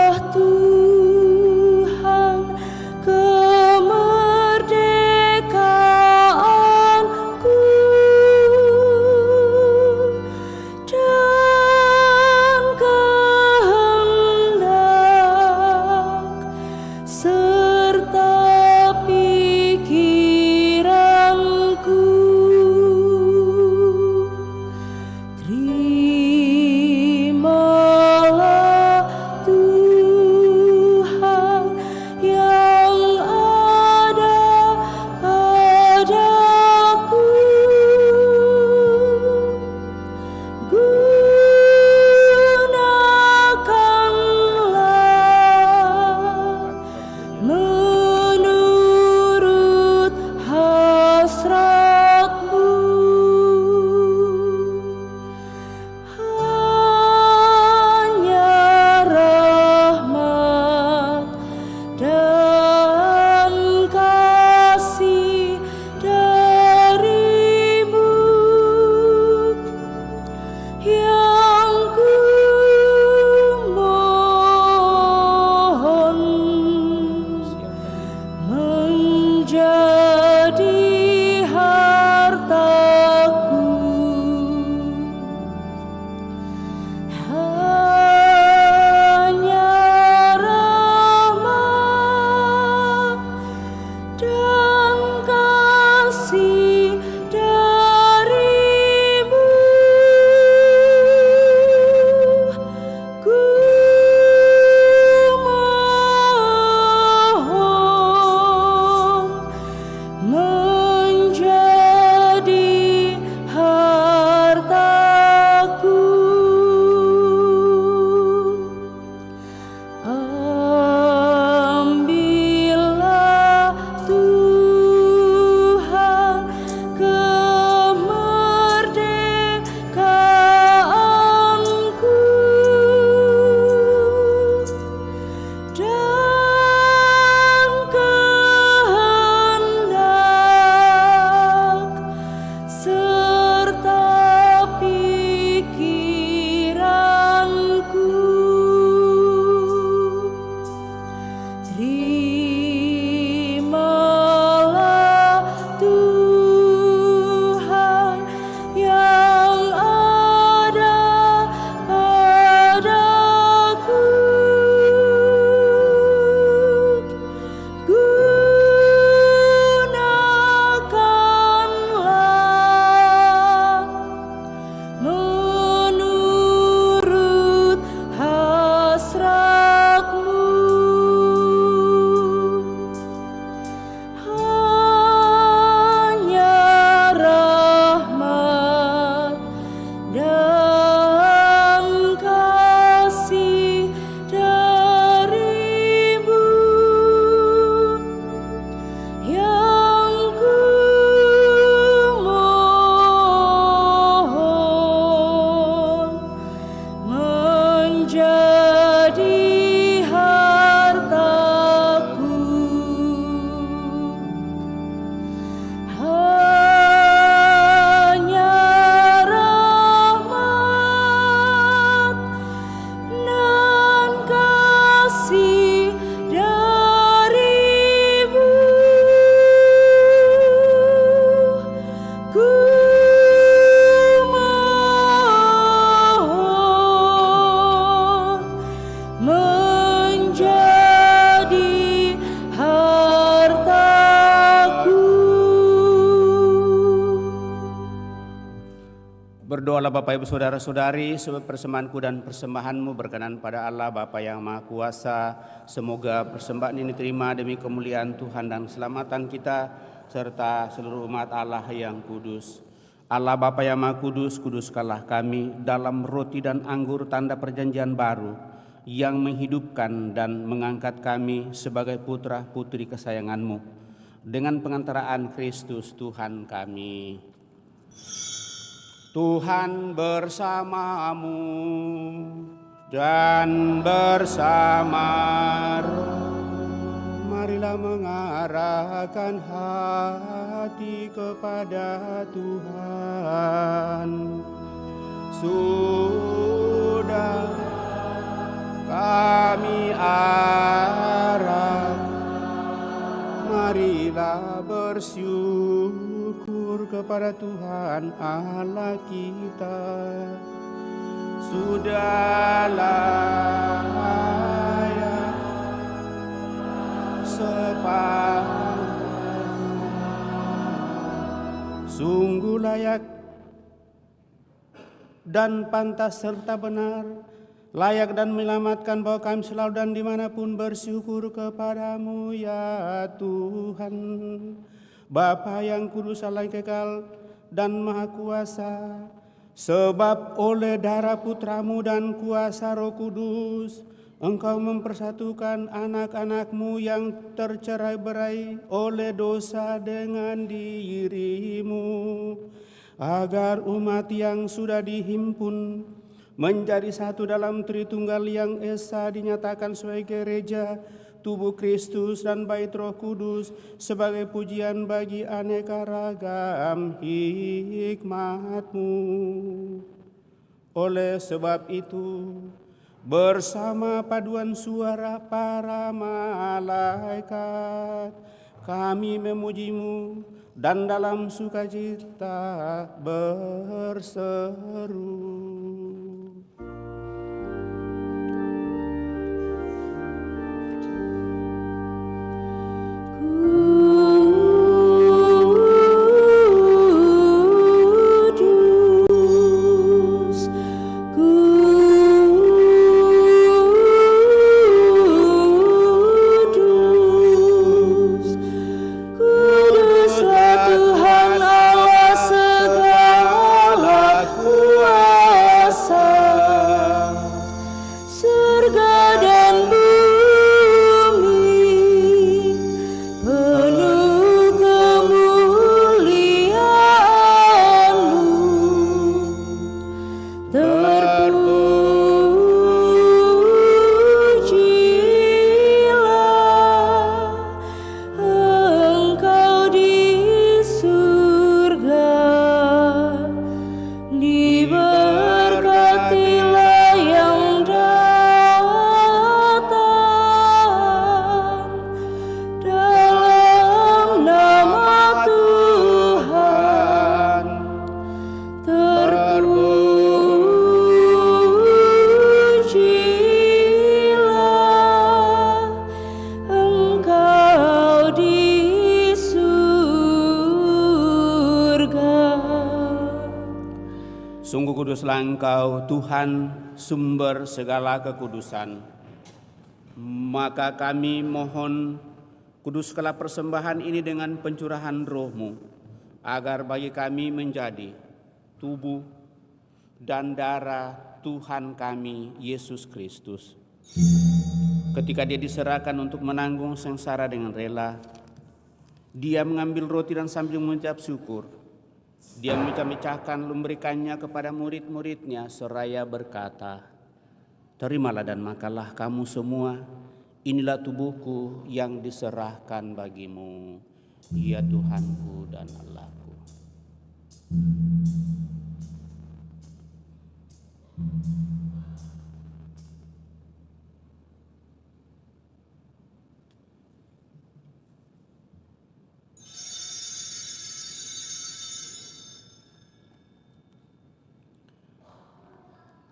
Berdoalah Bapak Ibu Saudara-saudari, sebab persembahanku dan persembahanmu berkenan pada Allah Bapa yang Maha Kuasa. Semoga persembahan ini terima demi kemuliaan Tuhan dan keselamatan kita, serta seluruh umat Allah yang kudus. Allah Bapa yang Maha Kudus, kuduskanlah kami dalam roti dan anggur tanda perjanjian baru, yang menghidupkan dan mengangkat kami sebagai putra-putri kesayangan-Mu, dengan pengantaraan Kristus Tuhan kami. Tuhan bersamamu dan bersama roh. Marilah mengarahkan hati kepada Tuhan. Sudah kami arah, marilah bersyukur kepada Tuhan Allah kita. Sudahlah layak sungguh layak dan pantas serta benar, layak dan menyelamatkan bahwa kami selalu dan dimanapun bersyukur kepadamu ya Tuhan, Bapa yang kudus, Allah yang kekal dan maha kuasa. Sebab oleh darah putramu dan kuasa Roh Kudus, Engkau mempersatukan anak-anak-Mu yang tercerai-berai oleh dosa dengan dirimu, agar umat yang sudah dihimpun menjadi satu dalam Tritunggal yang esa dinyatakan sebagai gereja, tubuh Kristus dan bait Roh Kudus, sebagai pujian bagi aneka ragam hikmat-Mu. Oleh sebab itu, bersama paduan suara para malaikat, kami memuji-Mu dan dalam sukacita berseru. Sungguh kuduslah Engkau, Tuhan, sumber segala kekudusan. Maka kami mohon, kuduskanlah persembahan ini dengan pencurahan Roh-Mu, agar bagi kami menjadi tubuh dan darah Tuhan kami, Yesus Kristus. Ketika Dia diserahkan untuk menanggung sengsara dengan rela, Dia mengambil roti dan sambil mengucap syukur, Dia memecah-mecahkan, memberikannya kepada murid-muridnya seraya berkata, "Terimalah dan makanlah kamu semua, inilah tubuhku yang diserahkan bagimu, ya Tuhanku dan Allahku."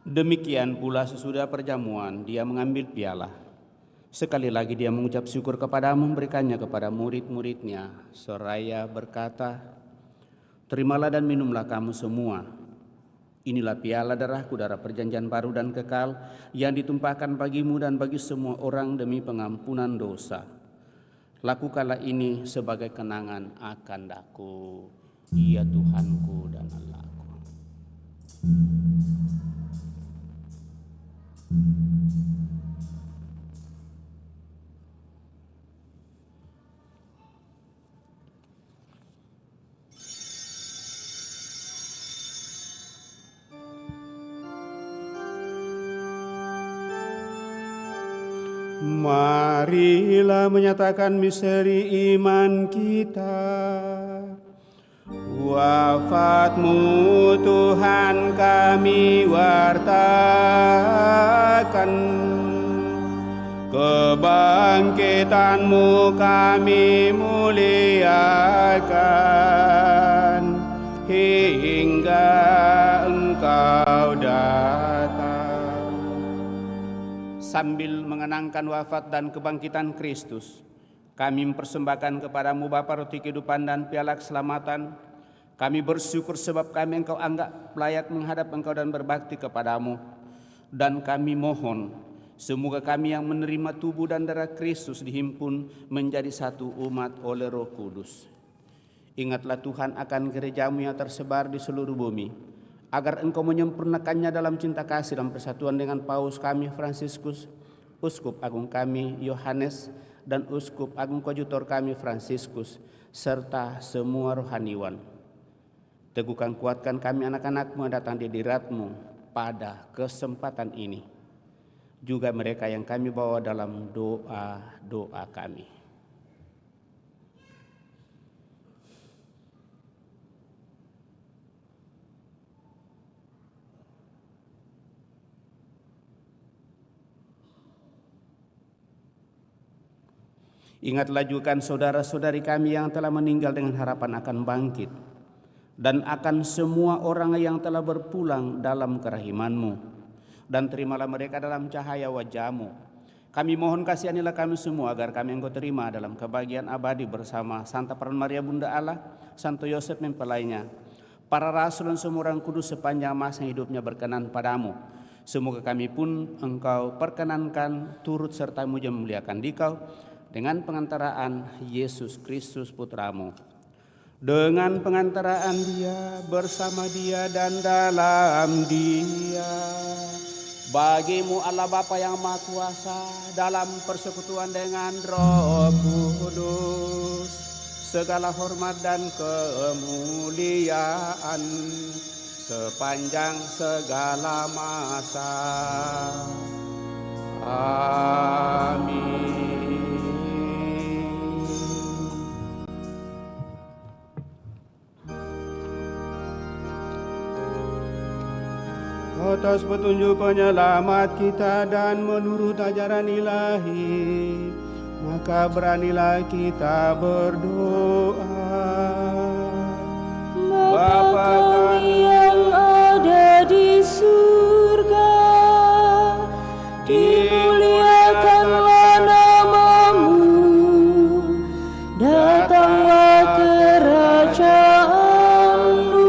Demikian pula sesudah perjamuan, Dia mengambil piala. Sekali lagi Dia mengucap syukur kepadamu, memberikannya kepada murid-muridnya, seraya berkata, "Terimalah dan minumlah kamu semua. Inilah piala darahku, darah perjanjian baru dan kekal, yang ditumpahkan bagimu dan bagi semua orang demi pengampunan dosa. Lakukanlah ini sebagai kenangan akan daku, ya Tuhanku dan Allahku. Marilah menyatakan misteri iman kita. Wafat-Mu Tuhan kami wartakan, kebangkitan-Mu kami muliakan, hingga Engkau datang. Sambil mengenangkan wafat dan kebangkitan Kristus, kami mempersembahkan kepadamu Bapa roti kehidupan dan piala keselamatan. Kami bersyukur sebab kami Engkau anggap layak menghadap Engkau dan berbakti kepadamu. Dan kami mohon, semoga kami yang menerima tubuh dan darah Kristus dihimpun menjadi satu umat oleh Roh Kudus. Ingatlah Tuhan akan gereja-Mu yang tersebar di seluruh bumi, agar Engkau menyempurnakannya dalam cinta kasih dan persatuan dengan Paus kami Fransiskus, Uskup Agung kami Yohanes, dan Uskup Agung Koadjutor kami Fransiskus, serta semua rohaniwan. Teguhkan kuatkan kami anak-anak-Mu yang datang di hadirat-Mu pada kesempatan ini. Juga mereka yang kami bawa dalam doa-doa kami. Ingatlah juga saudara-saudari kami yang telah meninggal dengan harapan akan bangkit, dan akan semua orang yang telah berpulang dalam kerahiman-Mu, dan terimalah mereka dalam cahaya wajah-Mu. Kami mohon kasihanilah kami semua agar kami Engkau terima dalam kebahagiaan abadi bersama Santa Peran Maria Bunda Allah, Santo Yosef mempelainya, para rasul dan semua orang kudus sepanjang masa hidupnya berkenan padamu. Semoga kami pun Engkau perkenankan turut serta muja memuliakan Dikau dengan pengantaraan Yesus Kristus Putra-Mu. Dengan pengantaraan Dia, bersama Dia, dan dalam Dia, bagi-Mu Allah Bapa yang Maha Kuasa, dalam persekutuan dengan Roh Kudus, segala hormat dan kemuliaan sepanjang segala masa. Amin. Atas petunjuk penyelamat kita dan menurut ajaran ilahi, maka beranilah kita berdoa. Bapa kami yang ada di surga, dimuliakanlah nama-Mu, datanglah kerajaan-Mu,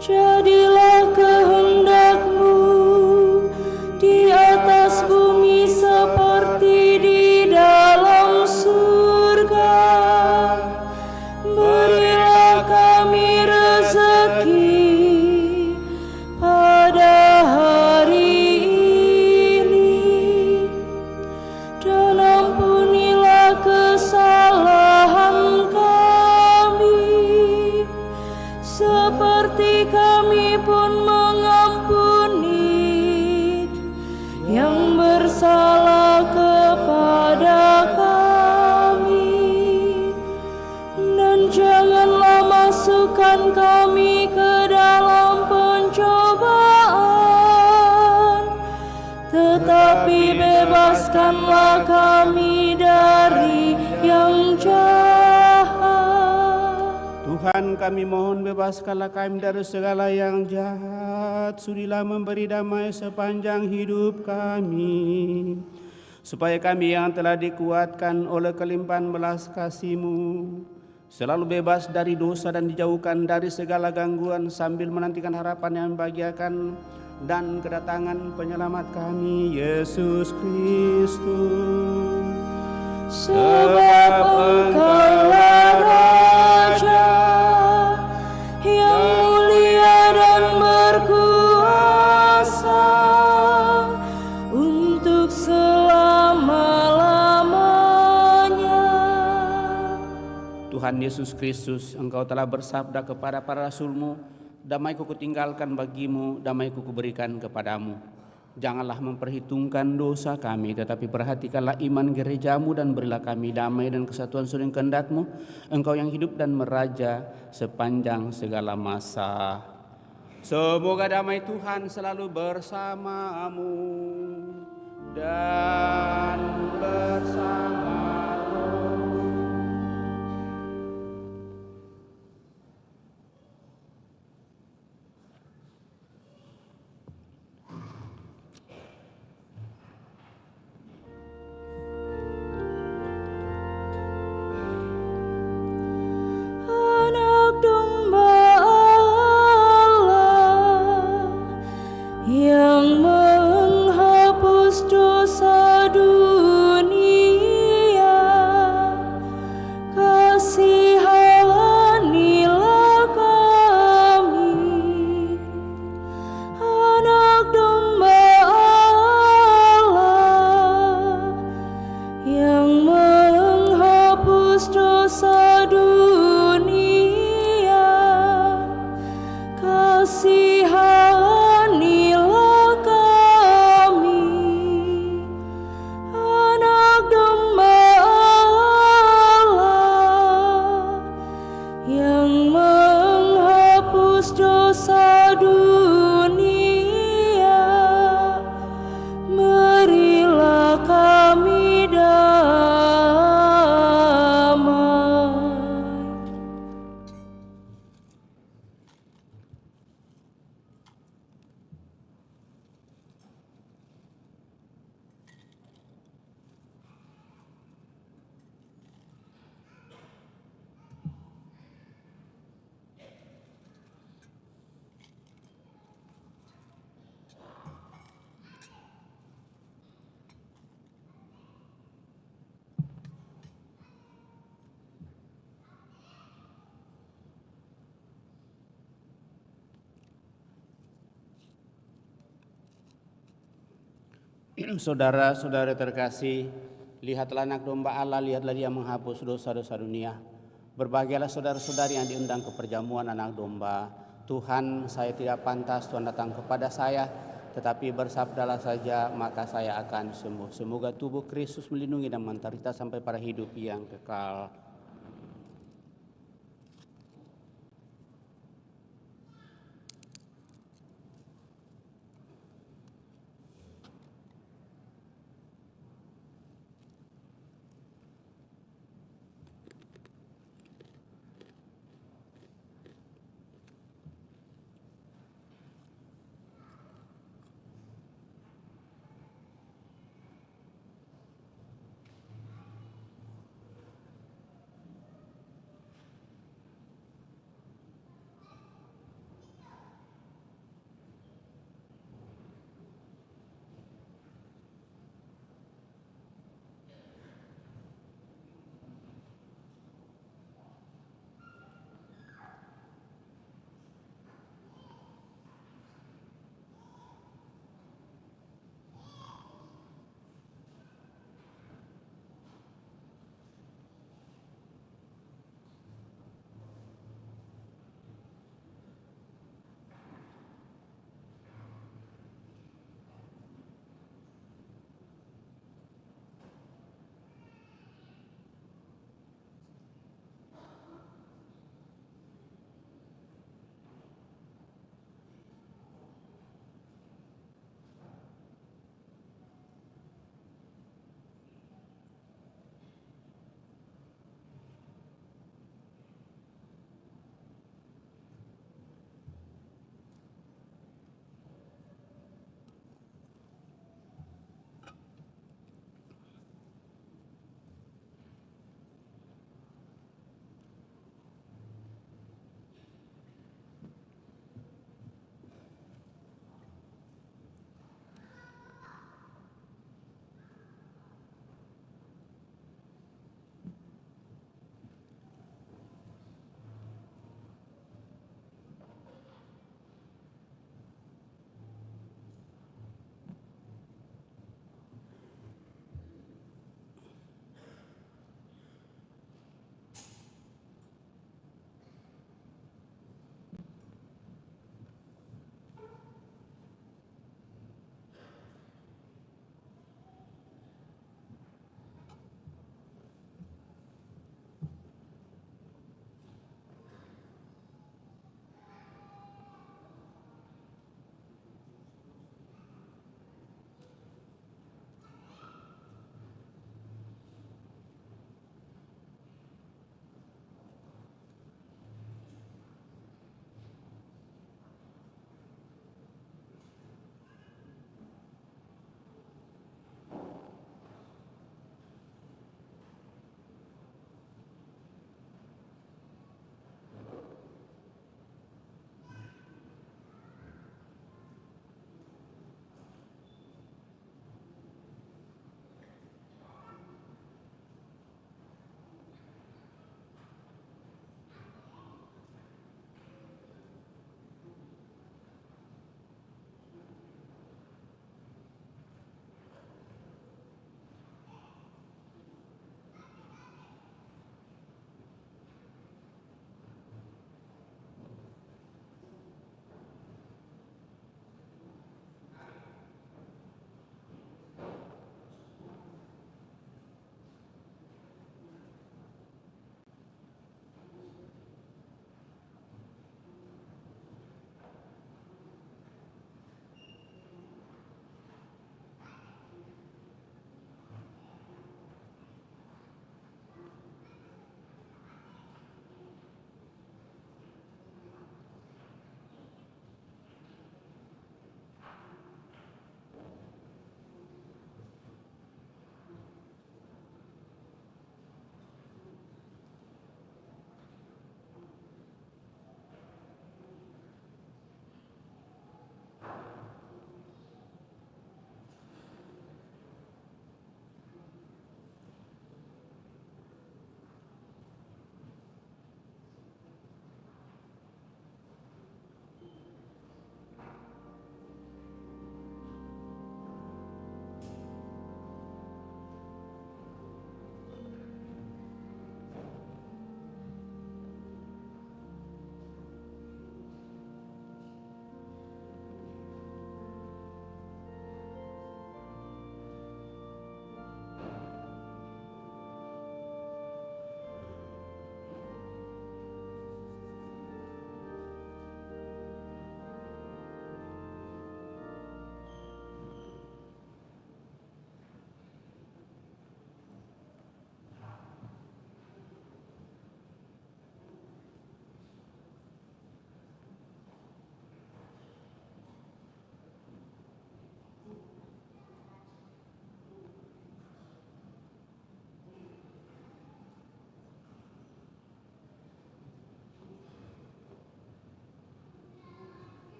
jadilah kehendak-Mu di atas bumi seperti di dalam surga. Berilah kami rezeki pada hari ini, dan ampunilah kesalahan kami, seperti kami pun mengampuni yang bersalah kepada kami. Dan janganlah masukkan kami ke dalam pencobaan, tetapi bebaskanlah kami dari yang jahat. Tuhan, kami mohon bebaskanlah kami dari segala yang jahat. Sudilah memberi damai sepanjang hidup kami, supaya kami yang telah dikuatkan oleh kelimpahan belas kasih-Mu selalu bebas dari dosa dan dijauhkan dari segala gangguan sambil menantikan harapan yang membahagiakan dan kedatangan penyelamat kami, Yesus Kristus. Sebab Engkaulah Raja yang mulia dan berkuasa untuk selama-lamanya. Tuhan Yesus Kristus, Engkau telah bersabda kepada para rasul-Mu, damai-Ku kutinggalkan bagimu, damai-Ku kuberikan kepadamu. Janganlah memperhitungkan dosa kami, tetapi perhatikanlah iman gerejamu dan berilah kami damai dan kesatuan sesuai kehendak-Mu, Engkau yang hidup dan meraja sepanjang segala masa. Semoga damai Tuhan selalu bersamamu dan bersama roh. Anak domba Allah yang menghapus dosa dunia, kasihanilah kami. Anak domba Allah yang menghapus dosa dunia, kasihanilah kami. Anak domba Allah yang menghapus dosa dunia, berilah kami damai. Saudara-saudara terkasih, lihatlah anak domba Allah, lihatlah Dia menghapus dosa-dosa dunia. Berbahagialah saudara-saudari yang diundang ke perjamuan anak domba. Tuhan, saya tidak pantas Tuhan datang kepada saya, tetapi bersabdalah saja maka saya akan sembuh. Semoga tubuh Kristus melindungi dan mengantar kita sampai pada hidup yang kekal.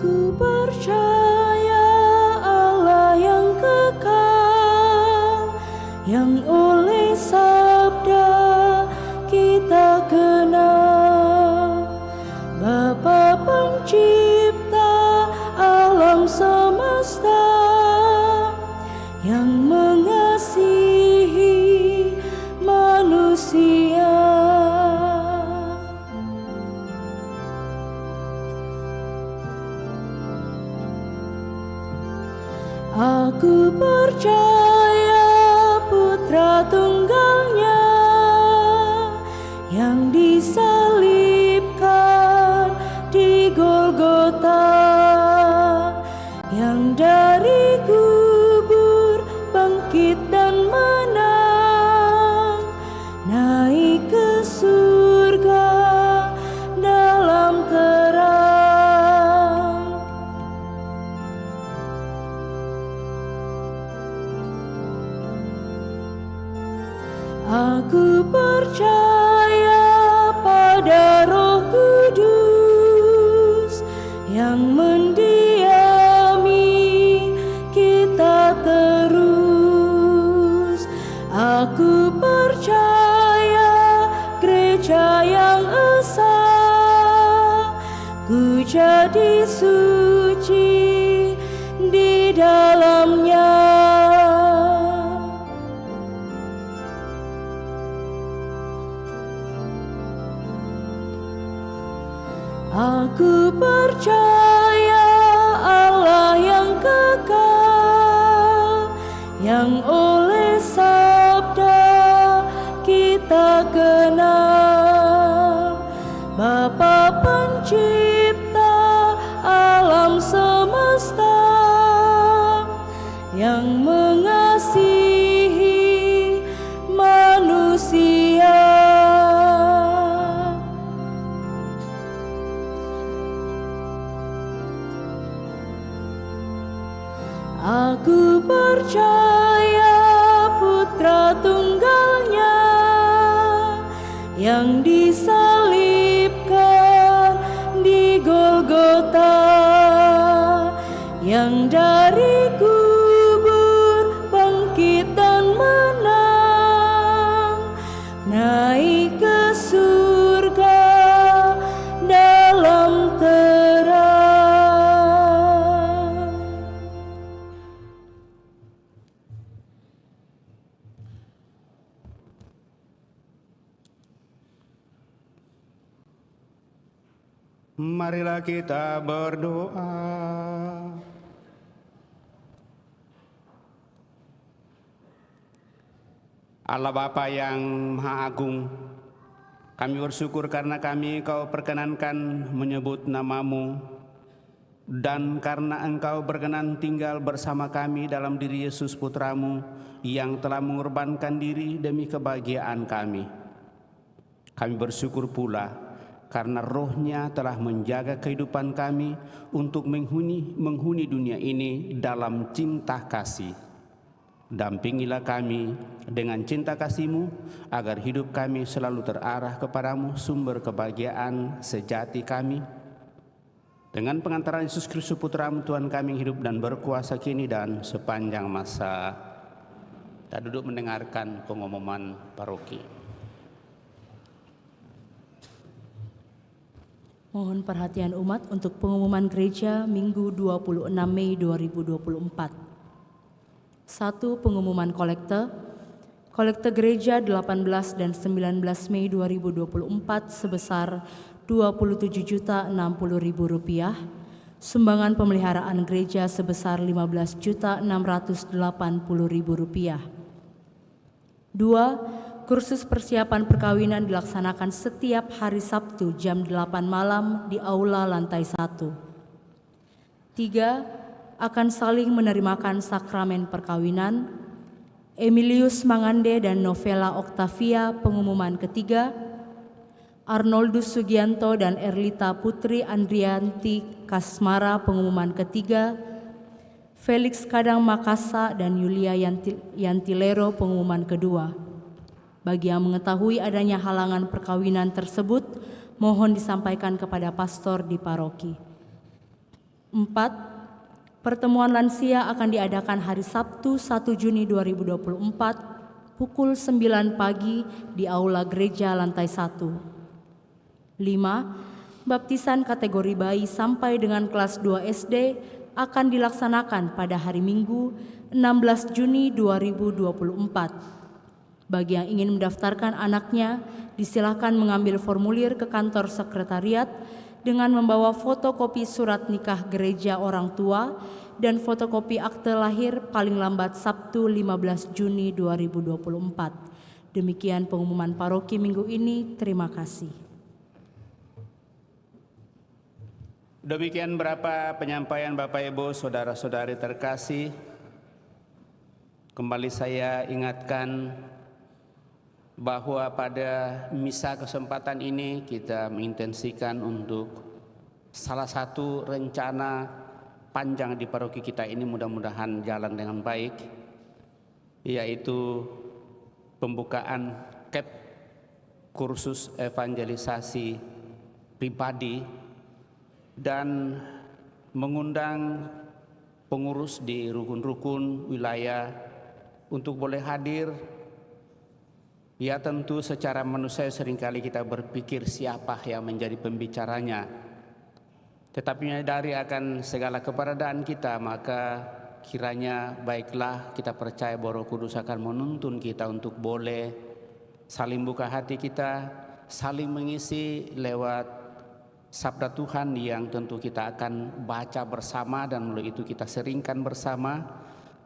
Aku percaya Allah yang kekal, yang oleh sabda kita kenal, Bapa pencipta alam semesta, yang mengasihi manusia. Aku percaya Putra Tunggalnya yang disalibkan di Golgota, yang dari kubur bangkit dan menang, naik ke surga dalam terang. Aku percaya pada Roh Kudus yang mendiami kita terus. Aku percaya gereja yang esa, ku jadi suci di dalamnya. Aku percaya Allah yang kekal, yang oleh sabda kita kenal, Bapa pencipta alam semesta, yang mengasihi manusia. Aku percaya Putra Tunggalnya yang disalibkan di Golgota, yang dari kubur bangkit dan menang, naik ke surga dalam terang. Marilah kita berdoa. Allah Bapa yang Maha Agung, kami bersyukur karena Kau perkenankan menyebut nama-Mu, dan karena Engkau berkenan tinggal bersama kami dalam diri Yesus Putra-Mu yang telah mengorbankan diri demi kebahagiaan kami. Kami bersyukur pula karena Roh-Nya telah menjaga kehidupan kami untuk menghuni dunia ini dalam cinta kasih. Dampingilah kami dengan cinta kasih-Mu, agar hidup kami selalu terarah kepadamu, sumber kebahagiaan sejati kami. Dengan pengantaran Yesus Kristus Putra-Mu Tuhan kami, hidup dan berkuasa kini dan sepanjang masa. Kita duduk mendengarkan pengumuman paroki. Mohon perhatian umat untuk pengumuman gereja Minggu 26 Mei 2024. 1. Pengumuman kolekte. Kolekte gereja 18 dan 19 Mei 2024 sebesar Rp27.060.000. Sumbangan pemeliharaan gereja sebesar Rp15.680.000. 2. Kursus persiapan perkawinan dilaksanakan setiap hari Sabtu jam 8 malam di aula lantai 1. 3. Akan saling menerimakan sakramen perkawinan. Emilius Mangande dan Novela Octavia pengumuman ketiga. Arnoldus Sugianto dan Erlita Putri Andrianti Kasmara pengumuman ketiga. Felix Kadang Makasa dan Yulia Yantilero pengumuman kedua. Bagi yang mengetahui adanya halangan perkawinan tersebut, mohon disampaikan kepada pastor di paroki. 4. Pertemuan lansia akan diadakan hari Sabtu 1 Juni 2024 pukul 9 pagi di Aula Gereja lantai 1. 5. Baptisan kategori bayi sampai dengan kelas 2 SD akan dilaksanakan pada hari Minggu 16 Juni 2024. Bagi yang ingin mendaftarkan anaknya, disilahkan mengambil formulir ke kantor sekretariat dengan membawa fotokopi surat nikah gereja orang tua dan fotokopi akte lahir paling lambat Sabtu 15 Juni 2024. Demikian pengumuman paroki minggu ini. Terima kasih. Demikian berapa penyampaian Bapak Ibu saudara-saudari terkasih. Kembali saya ingatkan bahwa pada misa kesempatan ini kita mengintensikan untuk salah satu rencana panjang di paroki kita ini mudah-mudahan jalan dengan baik, yaitu pembukaan KEP kursus evangelisasi pribadi dan mengundang pengurus di rukun-rukun wilayah untuk boleh hadir. Ya tentu secara manusia seringkali kita berpikir siapa yang menjadi pembicaranya. Tetapi menyadari akan segala keberadaan kita, maka kiranya baiklah kita percaya bahwa Roh Kudus akan menuntun kita untuk boleh saling buka hati kita, saling mengisi lewat sabda Tuhan yang tentu kita akan baca bersama dan melalui itu kita seringkan bersama,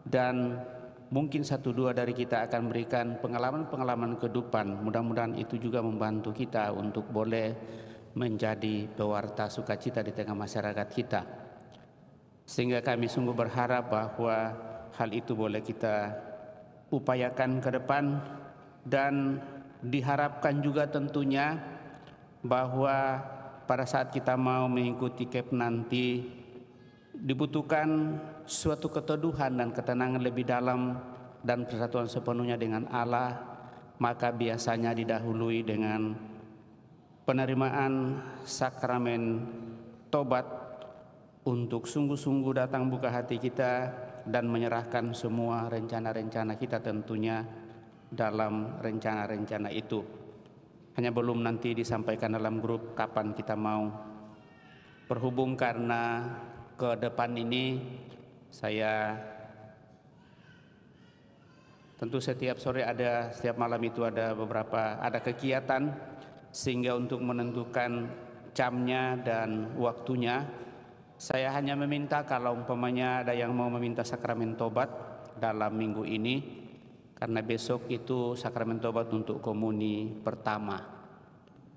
dan mungkin satu dua dari kita akan memberikan pengalaman-pengalaman kehidupan. Mudah-mudahan itu juga membantu kita untuk boleh menjadi pewarta sukacita di tengah masyarakat kita. Sehingga kami sungguh berharap bahwa hal itu boleh kita upayakan ke depan, dan diharapkan juga tentunya bahwa pada saat kita mau mengikuti KEP nanti dibutuhkan suatu keteduhan dan ketenangan lebih dalam dan persatuan sepenuhnya dengan Allah. Maka biasanya didahului dengan penerimaan sakramen tobat untuk sungguh-sungguh datang buka hati kita dan menyerahkan semua rencana-rencana kita tentunya dalam rencana-rencana itu. Hanya belum nanti disampaikan dalam grup kapan kita mau berhubung, karena ke depan ini saya tentu setiap malam itu ada kegiatan, sehingga untuk menentukan jamnya dan waktunya saya hanya meminta kalau umpamanya ada yang mau meminta sakramen tobat dalam minggu ini, karena besok itu sakramen tobat untuk komuni pertama.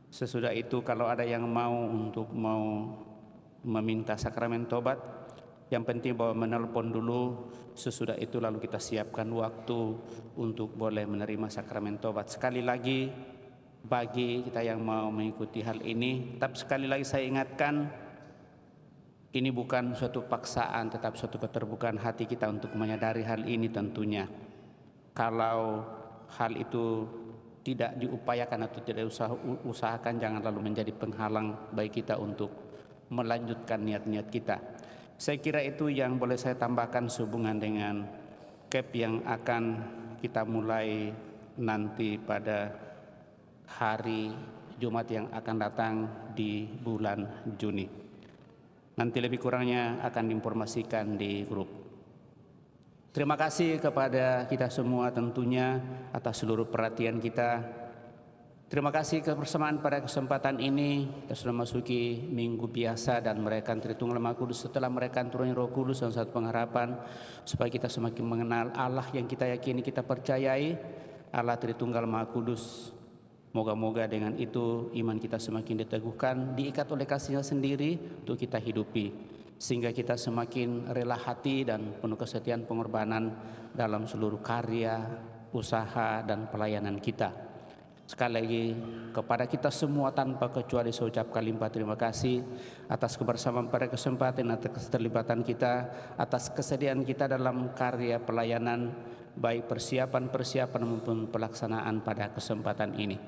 Sesudah itu kalau ada yang mau meminta sakramen tobat, yang penting bahwa menelpon dulu, sesudah itu lalu kita siapkan waktu untuk boleh menerima sakramen tobat. Sekali lagi bagi kita yang mau mengikuti hal ini, tetap sekali lagi saya ingatkan, ini bukan suatu paksaan, tetap suatu keterbukaan hati kita untuk menyadari hal ini tentunya. Kalau hal itu tidak diupayakan atau tidak usahakan, jangan lalu menjadi penghalang bagi kita untuk melanjutkan niat-niat kita. Saya kira itu yang boleh saya tambahkan sehubungan dengan KEP yang akan kita mulai nanti pada hari Jumat yang akan datang di bulan Juni. Nanti lebih kurangnya akan diinformasikan di grup. Terima kasih kepada kita semua tentunya atas seluruh perhatian kita. Terima kasih kebersamaan pada kesempatan ini. Kita sudah masuki minggu biasa dan merayakan Tritunggal Maha Kudus. Setelah merayakan turunnya Roh Kudus dan satu pengharapan supaya kita semakin mengenal Allah yang kita yakini, kita percayai, Allah Tritunggal Maha Kudus. Moga-moga dengan itu iman kita semakin diteguhkan, diikat oleh kasih-Nya sendiri untuk kita hidupi, sehingga kita semakin rela hati dan penuh kesetiaan pengorbanan dalam seluruh karya, usaha, dan pelayanan kita. Sekali lagi kepada kita semua tanpa kecuali saya ucapkan limpah terima kasih atas kebersamaan pada kesempatan, atas keterlibatan kita, atas kesediaan kita dalam karya pelayanan, baik persiapan maupun pelaksanaan pada kesempatan ini.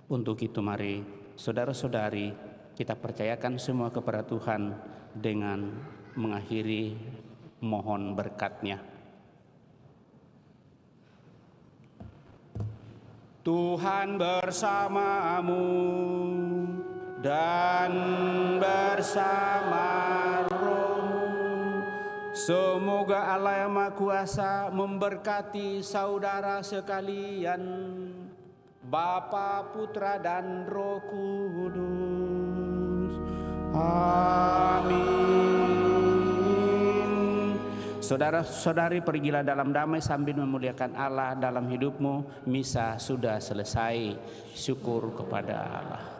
Untuk itu mari saudara-saudari kita percayakan semua kepada Tuhan dengan mengakhiri, mohon berkat-Nya. Tuhan bersamamu dan bersama rohmu. Semoga Allah yang Maha Kuasa memberkati saudara sekalian, Bapa, Putra, dan Roh Kudus. Amin. Saudara-saudari, pergilah dalam damai sambil memuliakan Allah dalam hidupmu. Misa sudah selesai. Syukur kepada Allah.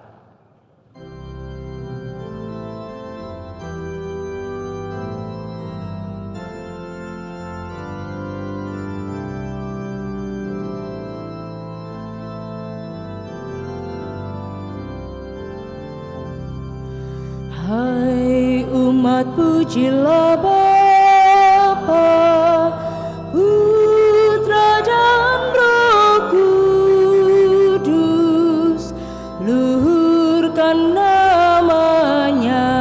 Hai umat, pujilah Bapa, Putra dan Roh Kudus, luhurkan namanya.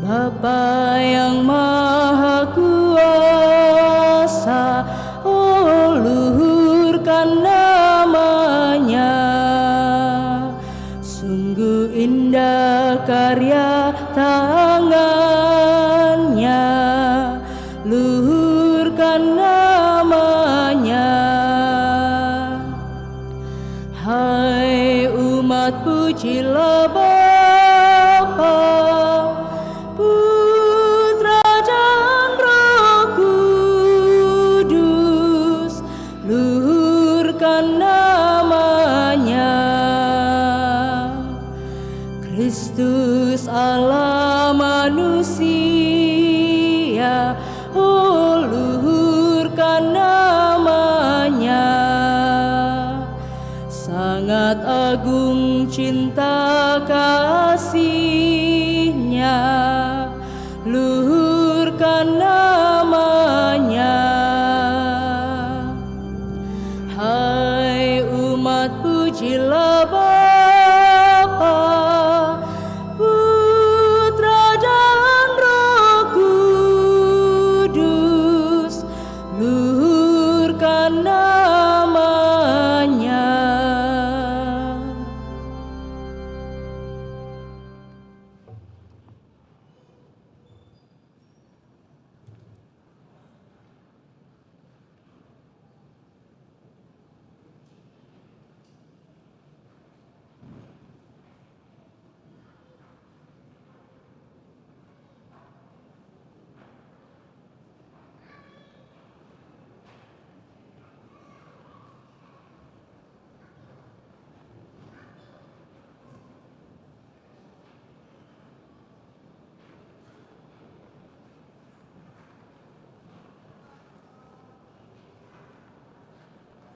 Bapa yang Maha Kuasa, oh luhurkan namanya. Sungguh indah karya tangannya, luhurkan namanya. Hai umat, pujilah Bapa, Putra dan Roh Kudus, luhurkan namanya. Kristus Allah manusia, oh luhurkan namanya. Sangat agung cinta kasih-Nya, luhurkan namanya.